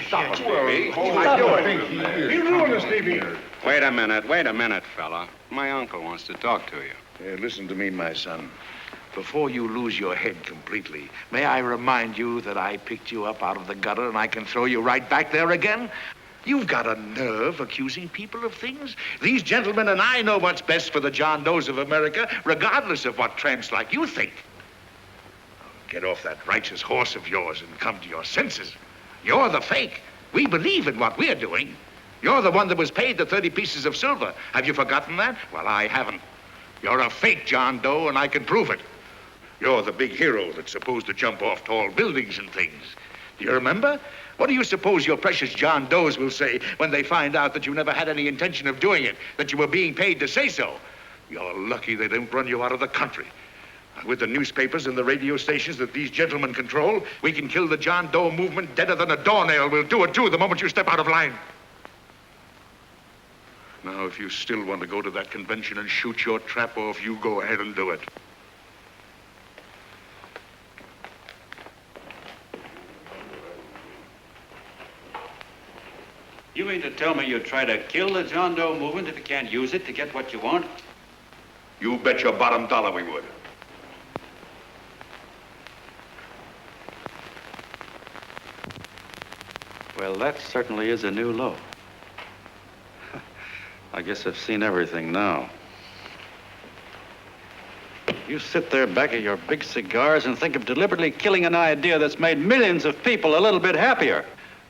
Stop it, baby. Stop it. You ruined us, Stevie. Wait a minute, fella. My uncle wants to talk to you. Listen to me, my son. Before you lose your head completely, may I remind you that I picked you up out of the gutter and I can throw you right back there again? You've got a nerve accusing people of things. These gentlemen and I know what's best for the John Does of America, regardless of what tramps like you think. Get off that righteous horse of yours and come to your senses. You're the fake. We believe in what we're doing. You're the one that was paid the 30 pieces of silver. Have you forgotten that? Well, I haven't. You're a fake John Doe, and I can prove it. You're the big hero that's supposed to jump off tall buildings and things. Do you remember? What do you suppose your precious John Does will say when they find out that you never had any intention of doing it, that you were being paid to say so? You're lucky they don't run you out of the country. With the newspapers and the radio stations that these gentlemen control, we can kill the John Doe movement deader than a doornail. We'll do it, too, the moment you step out of line. Now, if you still want to go to that convention and shoot your trap off, you go ahead and do it. You mean to tell me you'd try to kill the John Doe movement if you can't use it to get what you want? You bet your bottom dollar we would. Well, that certainly is a new low. I guess I've seen everything now. You sit there back of your big cigars and think of deliberately killing an idea that's made millions of people a little bit happier.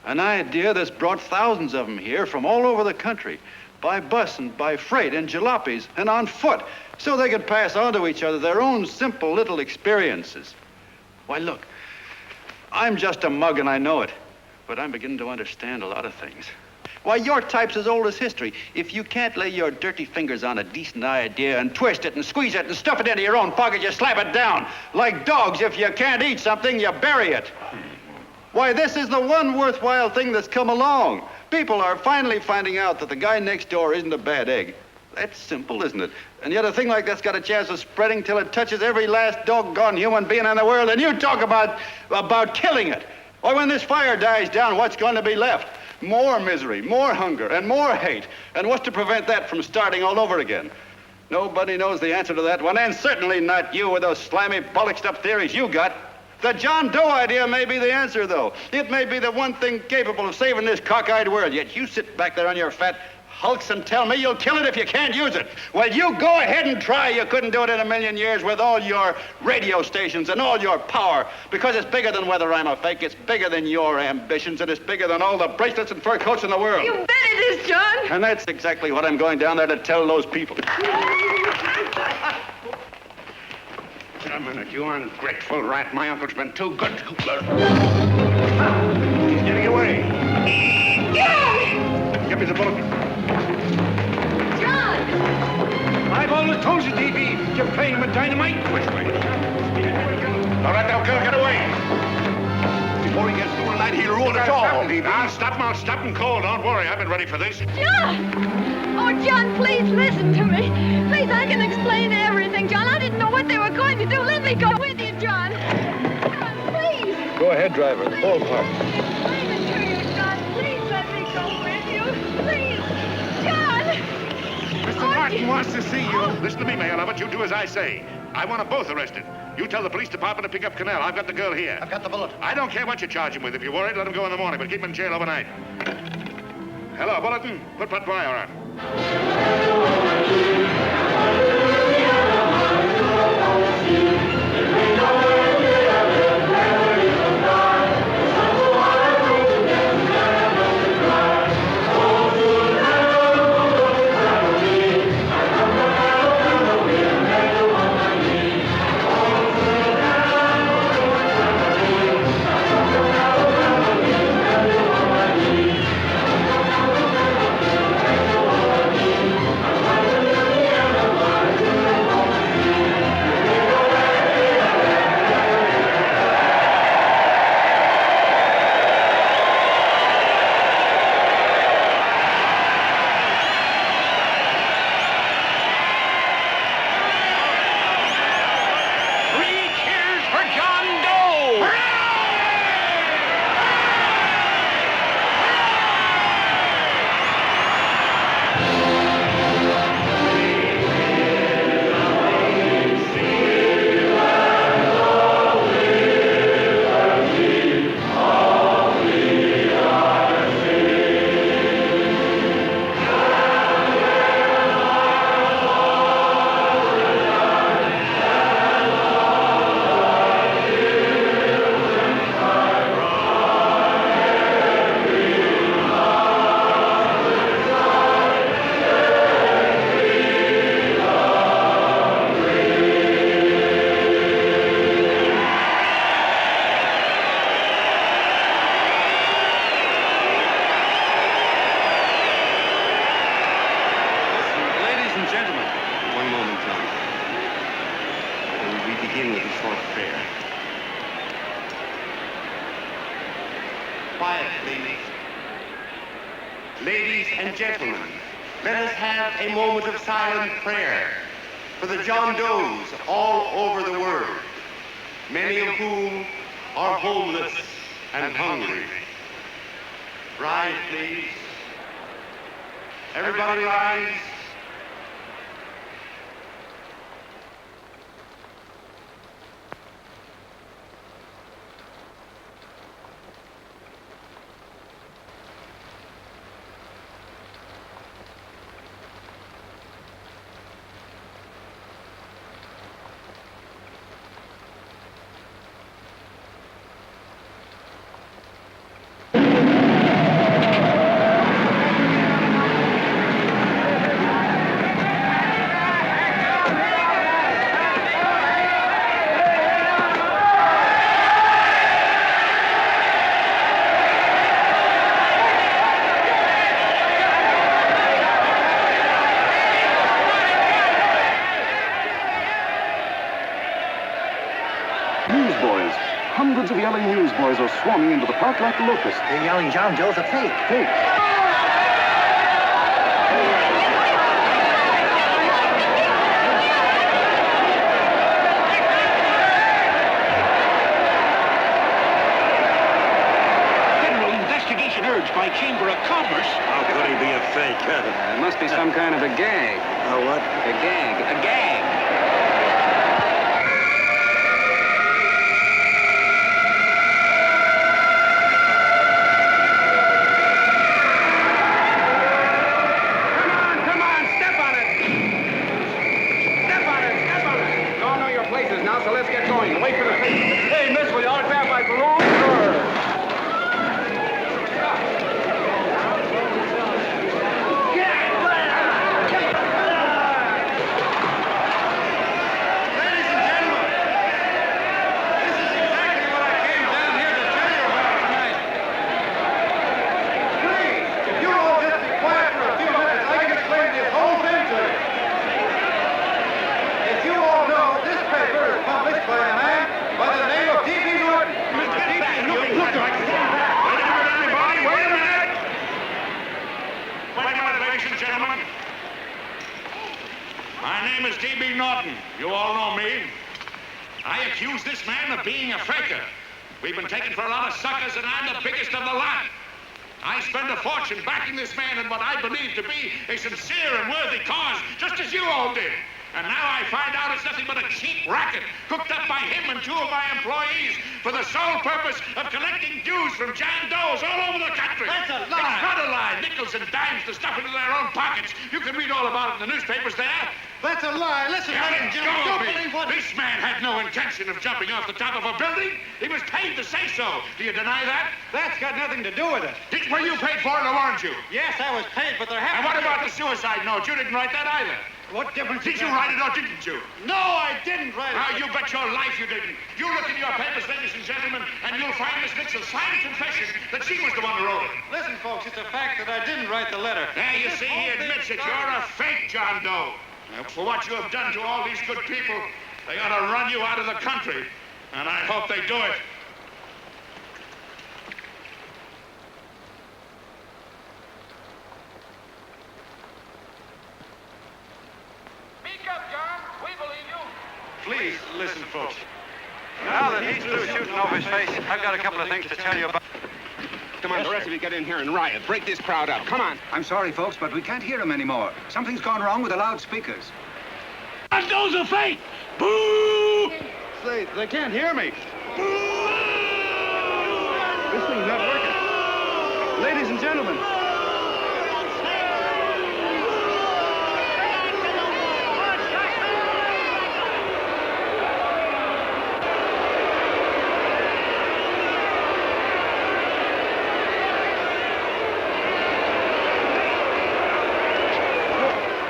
An idea that's brought thousands of them here from all over the country, by bus and by freight and jalopies and on foot, so they could pass on to each other their own simple little experiences. Why, look, I'm just a mug and I know it, but I'm beginning to understand a lot of things. Why, your type's as old as history. If you can't lay your dirty fingers on a decent idea and twist it and squeeze it and stuff it into your own pocket, you slap it down. Like dogs, if you can't eat something, you bury it. Why, this is the one worthwhile thing that's come along. People are finally finding out that the guy next door isn't a bad egg. That's simple, isn't it? And yet a thing like that's got a chance of spreading till it touches every last doggone human being in the world, and you talk about killing it. Why, when this fire dies down, what's going to be left? More misery, more hunger, and more hate. And what's to prevent that from starting all over again? Nobody knows the answer to that one, and certainly not you with those slimy, bollocked-up theories you got. The John Doe idea may be the answer, though. It may be the one thing capable of saving this cockeyed world, yet you sit back there on your fat, hulks and tell me you'll kill it if you can't use it. Well, you go ahead and try. You couldn't do it in a million years with all your radio stations and all your power, because it's bigger than whether I'm a fake. It's bigger than your ambitions, and it's bigger than all the bracelets and fur coats in the world. You bet it is, John. And that's exactly what I'm going down there to tell those people. Wait a minute, you ungrateful rat. My uncle's been too good to you. He's getting away. Give me the bulletin. John! I've always told you, D.B., you're playing with dynamite. Which way? All right, now, get away. Before he gets through tonight, he'll rule us all. I'll stop him cold. Don't worry, I've been ready for this. John! Oh, John, please listen to me. Please, I can explain everything, John. I didn't know what they were going to do. Let me go with you, John. John, please. Go ahead, driver. Ballpark. Explain it to you, John. Please let me go with you. Please. John! Mr. Martin wants to see you. Listen to me, Mayor Lovett. You do as I say. I want them both arrested. You tell the police department to pick up Cannell. I've got the girl here. I've got the bullet. I don't care what you charge him with. If you're worried, let him go in the morning, but keep him in jail overnight. Hello, Bulletin. Put Pat Wire on. Quiet, please. Ladies and gentlemen, let us have a moment of silent prayer for the John Does all over the world, many of whom are homeless and hungry. Rise, please. Everybody rise. Newsboys. Hundreds of yelling newsboys are swarming into the park like locusts. They're yelling John Doe's a fake. Fake. Federal investigation urged by Chamber of Commerce. How could he be a fake? It must be some kind of a gag. A what? A gag. A gag. gentlemen. My name is D.B. Norton. You all know me. I accuse this man of being a faker. We've been taken for a lot of suckers, and I'm the biggest of the lot. I spend a fortune backing this man in what I believe to be a sincere and worthy cause, just as you all did. And now I find out it's nothing but a cheap racket cooked up by him and two of my employees for the sole purpose of collecting dues from John Does all over the country. That's a lie. It's not a lie. Nickels and dimes to stuff into their own pockets. You can read all about it in the newspapers there. That's a lie. Listen, Yeah, ladies and gentlemen, go don't of me. believe what... This man had no intention of jumping off the top of a building. He was paid to say so. Do you deny that? That's got nothing to do with it. Were you paid for it or weren't you? Yes, I was paid, but there And happened... what about the suicide note? You didn't write that either. What difference... Did you write it or didn't you? No, I didn't write it. Now, you bet your life you didn't. You look in your papers, ladies and gentlemen, and you'll find Miss Nixon's signed confession that she was the one who wrote it. Listen, folks, it's a fact that I didn't write the letter. There, you see, he admits it. You're a fake, John Doe. For what you have done to all these good people, they ought to run you out of the country. And I hope they do it. Speak up, John. We believe you. Please, listen, folks. Now that he's through shooting over his face, I've got a couple of things to tell you about. Come on, the rest of you get in here and riot. Break this crowd up. Come on. I'm sorry, folks, but we can't hear him anymore. Something's gone wrong with the loudspeakers. John Doe's a fake! Boo! They can't hear me. This thing's not working. Ladies and gentlemen.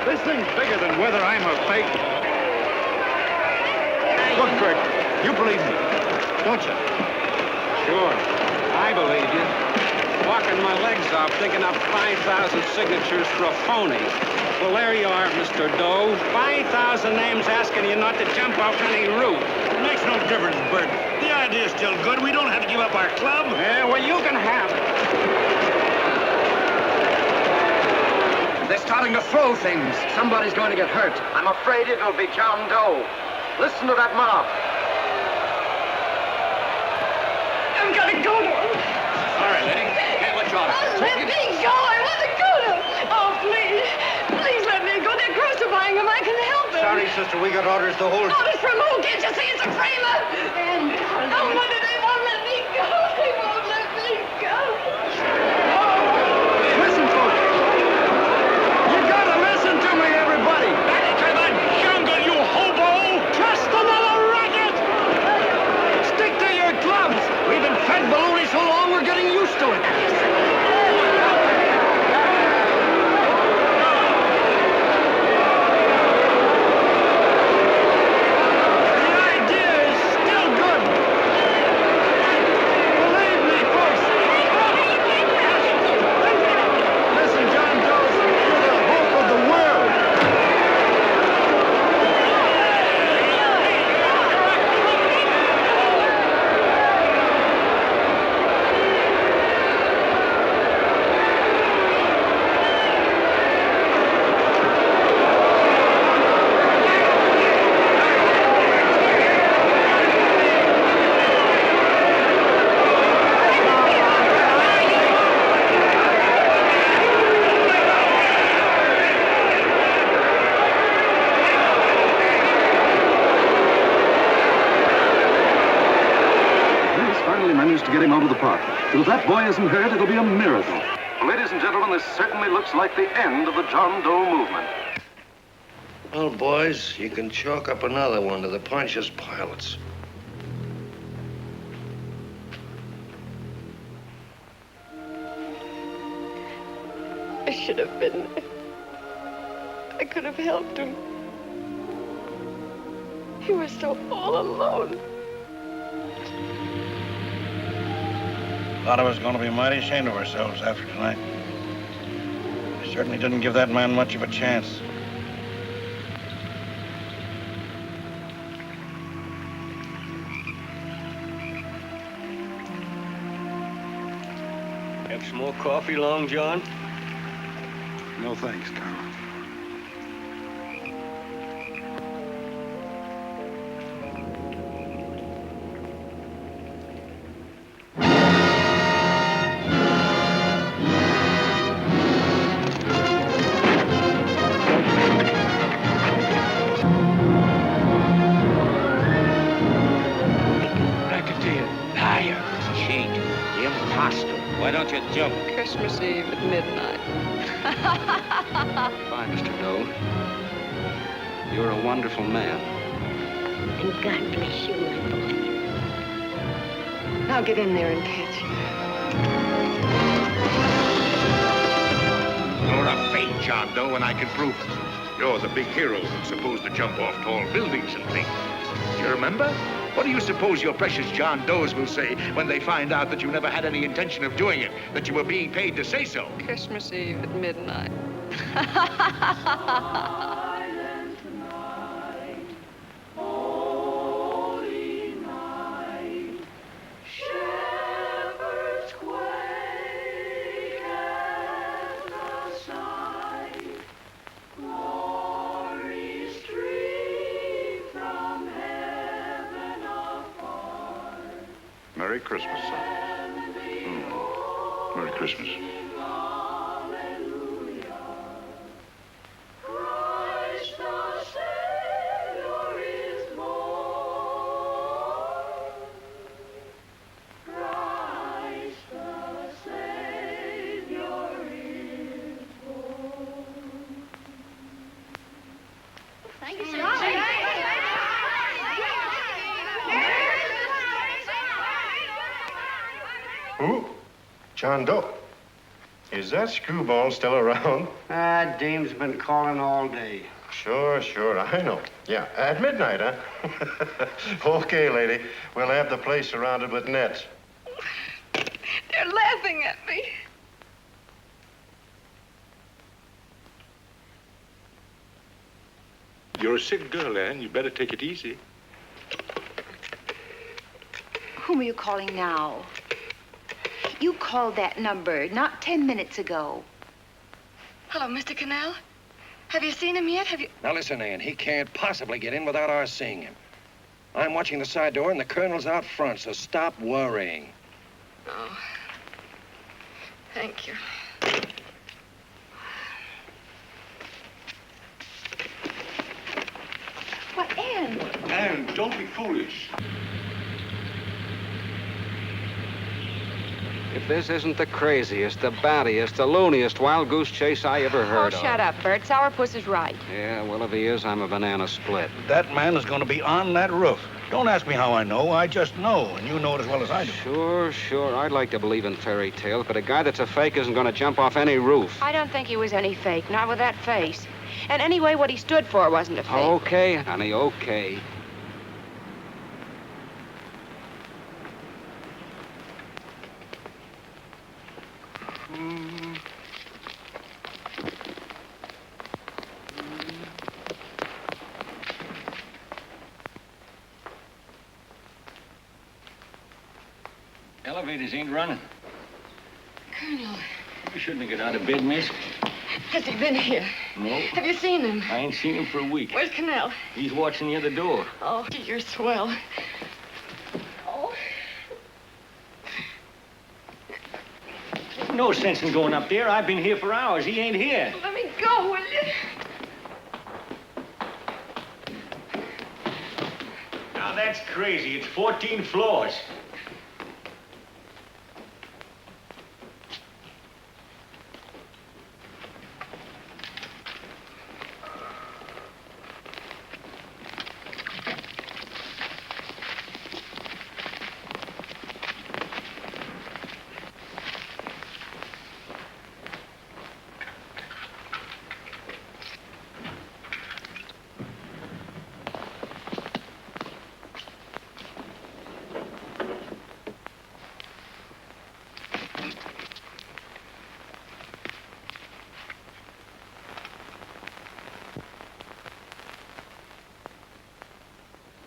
This thing's bigger than whether I'm a fake. Look, Kurt, you believe me, don't you? Sure, I believe you. Walking my legs off, digging up 5,000 signatures for a phony. Well, there you are, Mr. Doe. 5,000 names asking you not to jump off any roof. It makes no difference, Bert. The idea's still good. We don't have to give up our club. Yeah, well, you can have it. They're starting to throw things. Somebody's going to get hurt. I'm afraid it'll be John Doe. Listen to that mob. I've got to go to him. All right, lady. Can't let you out. Oh, let me go. I want to go to him. Oh, please. Please let me go. They're crucifying him. I can help them. Sorry, sister, we got orders to hold. Orders from who? Can't you see it's a framer? And oh, mother, they won't let me go. They won't let me go. Listen, folks. You gotta listen to me, everybody. Back to the jungle, you hobo! Just another racket. Stick to your clubs. We've been fed baloney so long we're getting used to it. Managed to get him out of the park. But if that boy isn't hurt, it'll be a miracle. Ladies and gentlemen, this certainly looks like the end of the John Doe movement. Well, boys, you can chalk up another one to the Pontius Pilates. I should have been there. I could have helped him. He was so all alone. A lot of us are going to be mighty ashamed of ourselves after tonight. We certainly didn't give that man much of a chance. Have some more coffee, Long John? No thanks, Carl. Why don't you jump? Christmas Eve at midnight. Bye, Mr. Doe. You're a wonderful man. And God bless you, my boy. Now get in there and catch him. You're a fake John Doe, and I can prove it. You're the big hero who's supposed to jump off tall buildings and things. Do you remember? What do you suppose your precious John Does will say when they find out that you never had any intention of doing it, that you were being paid to say so? Christmas Eve at midnight. Merry Christmas, son. Merry Christmas. Thank you, sir. Who? John Doe. Is that screwball still around? Dame's been calling all day. Sure, I know. Yeah, at midnight, huh? Okay, lady. We'll have the place surrounded with nets. They're laughing at me. You're a sick girl, Anne. You better take it easy. Whom are you calling now? You called that number not 10 minutes ago. Hello, Mr. Cannell. Have you seen him yet? Now listen, Ann, he can't possibly get in without our seeing him. I'm watching the side door and the colonel's out front, so stop worrying. Oh. Thank you. What, Ann? Anne, don't be foolish. If this isn't the craziest, the battiest, the looniest wild goose chase I ever heard of. Shut up, Bert. Sourpuss is right. Yeah, well, if he is, I'm a banana split. That man is going to be on that roof. Don't ask me how I know. I just know, and you know it as well as I do. Sure. I'd like to believe in fairy tales, but a guy that's a fake isn't going to jump off any roof. I don't think he was any fake, not with that face. And anyway, what he stood for wasn't a fake. Okay, honey, okay. Elevators ain't running. Colonel, You shouldn't have got out of bed, miss. has he been here? No. Have you seen him? I ain't seen him for a week. Where's Cannell? He's watching the other door. Oh, you're swell. Oh. No sense in going up there. I've been here for hours. He ain't here. Let me go, will you? Now, that's crazy. It's 14 floors.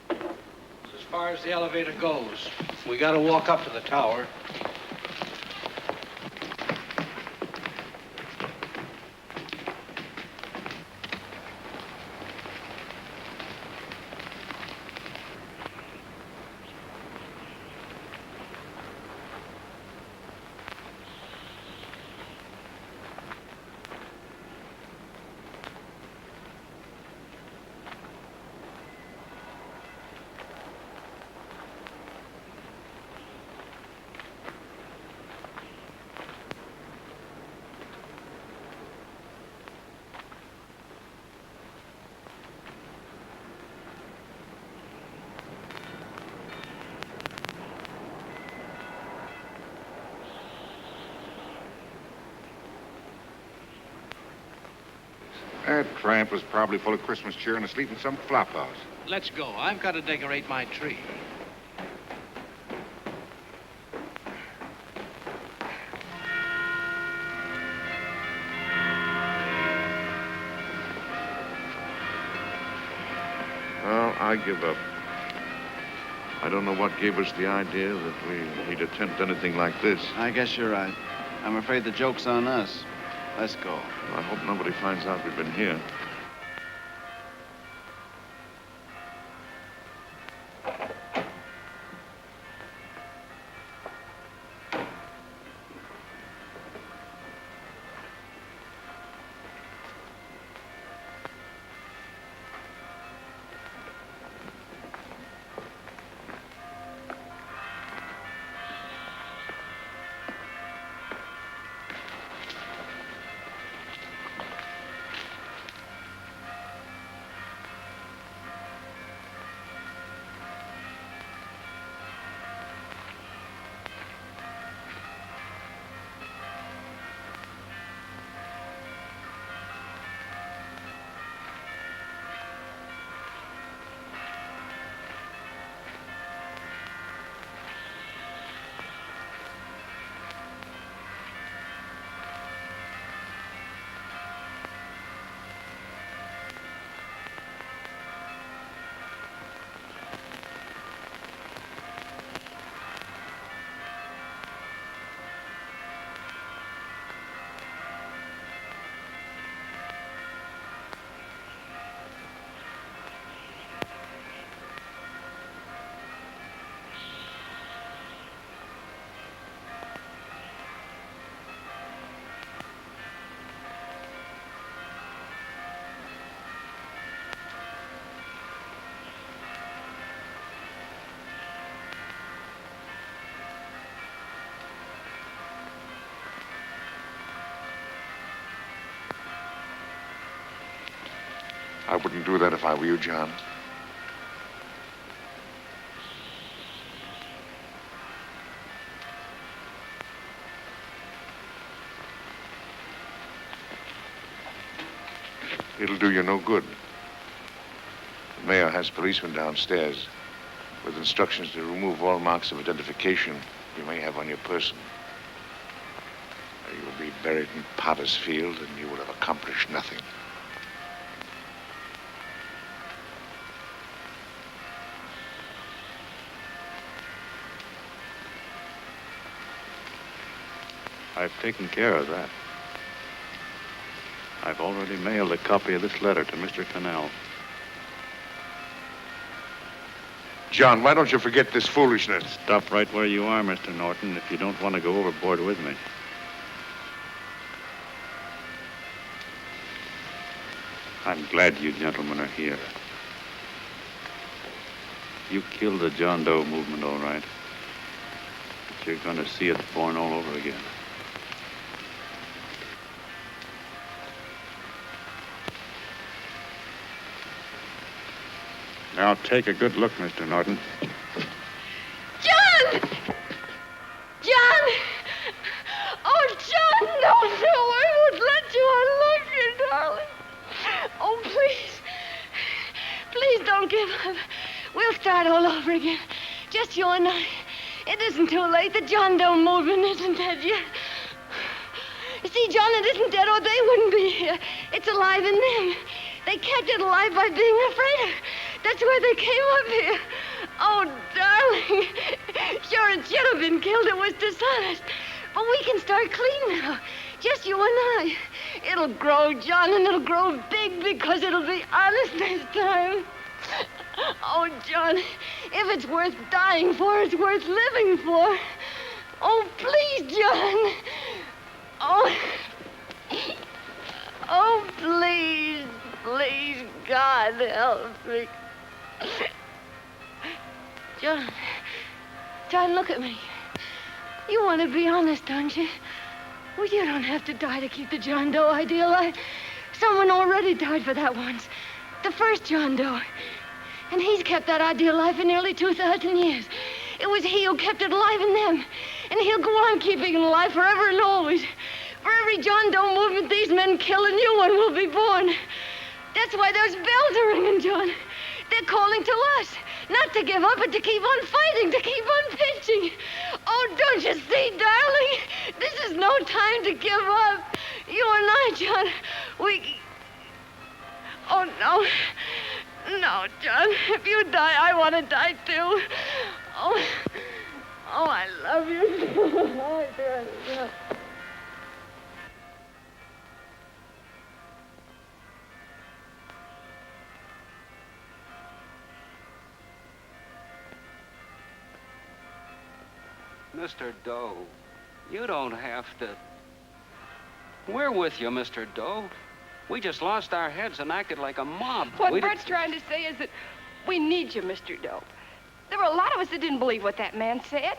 As far as the elevator goes, we gotta walk up to the tower. That tramp was probably full of Christmas cheer and asleep in some flop house. Let's go. I've got to decorate my tree. Well, I give up. I don't know what gave us the idea that we'd attempt anything like this. I guess you're right. I'm afraid the joke's on us. Let's go. I hope nobody finds out we've been here. I wouldn't do that if I were you, John. It'll do you no good. The mayor has policemen downstairs with instructions to remove all marks of identification you may have on your person. You'll be buried in Potter's Field, and you will have accomplished nothing. I've taken care of that. I've already mailed a copy of this letter to Mr. Cannell. John, why don't you forget this foolishness? Stop right where you are, Mr. Norton, if you don't want to go overboard with me. I'm glad you gentlemen are here. You killed the John Doe movement, all right. But you're going to see it born all over again. Now, take a good look, Mr. Norton. John! John! Oh, John, no, I won't let you. I love you, darling. Oh, please. Please don't give up. We'll start all over again. Just you and I. It isn't too late. The John Doe movement isn't dead yet. You see, John, it isn't dead or they wouldn't be here. It's alive in them. They kept it alive by being afraid of it. That's why they came up here. Oh, darling. Sure, it should have been killed. It was dishonest. But we can start clean now. Just you and I. It'll grow, John, and it'll grow big because it'll be honest this time. Oh, John, if it's worth dying for, it's worth living for. Oh, please, John. Oh. Oh, please, please, God, help me. John, look at me. You want to be honest, don't you? Well, you don't have to die to keep the John Doe idea alive. Someone already died for that once. The first John Doe. And he's kept that idea alive for nearly 2,000 years. It was he who kept it alive in them. And he'll go on keeping it alive forever and always. For every John Doe movement these men kill, a new one will be born. That's why those bells are ringing, John. They're calling to us. Not to give up, but to keep on fighting, to keep on pitching. Oh, don't you see, darling? This is no time to give up. You and I, John, we... Oh, no. No, John. If you die, I want to die, too. Oh, I love you. I do. Mr. Doe, you don't have to. We're with you, Mr. Doe. We just lost our heads and acted like a mob. What Bert's trying to say is that we need you, Mr. Doe. There were a lot of us that didn't believe what that man said.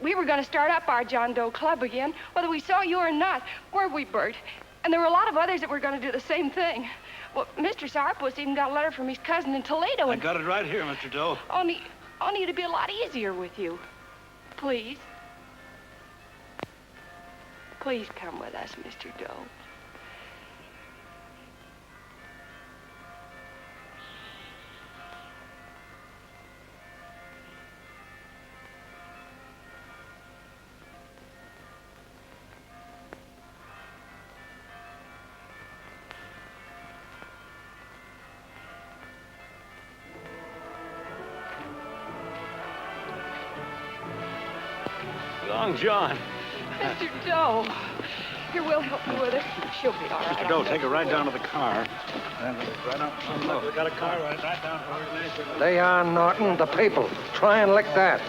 We were going to start up our John Doe Club again, whether we saw you or not, weren't we, Bert? And there were a lot of others that were going to do the same thing. Well, Mr. Sourpuss even got a letter from his cousin in Toledo. I got it right here, Mr. Doe. Only it'd be a lot easier with you. Please. Please come with us, Mr. Doe. Long John. Mr. Doe. Here, we'll help you with her. She'll be all right. Mr. Doe, take her right down to the car. And right up. Look, we got a car right down to her. They are, Norton, the people. Try and lick that.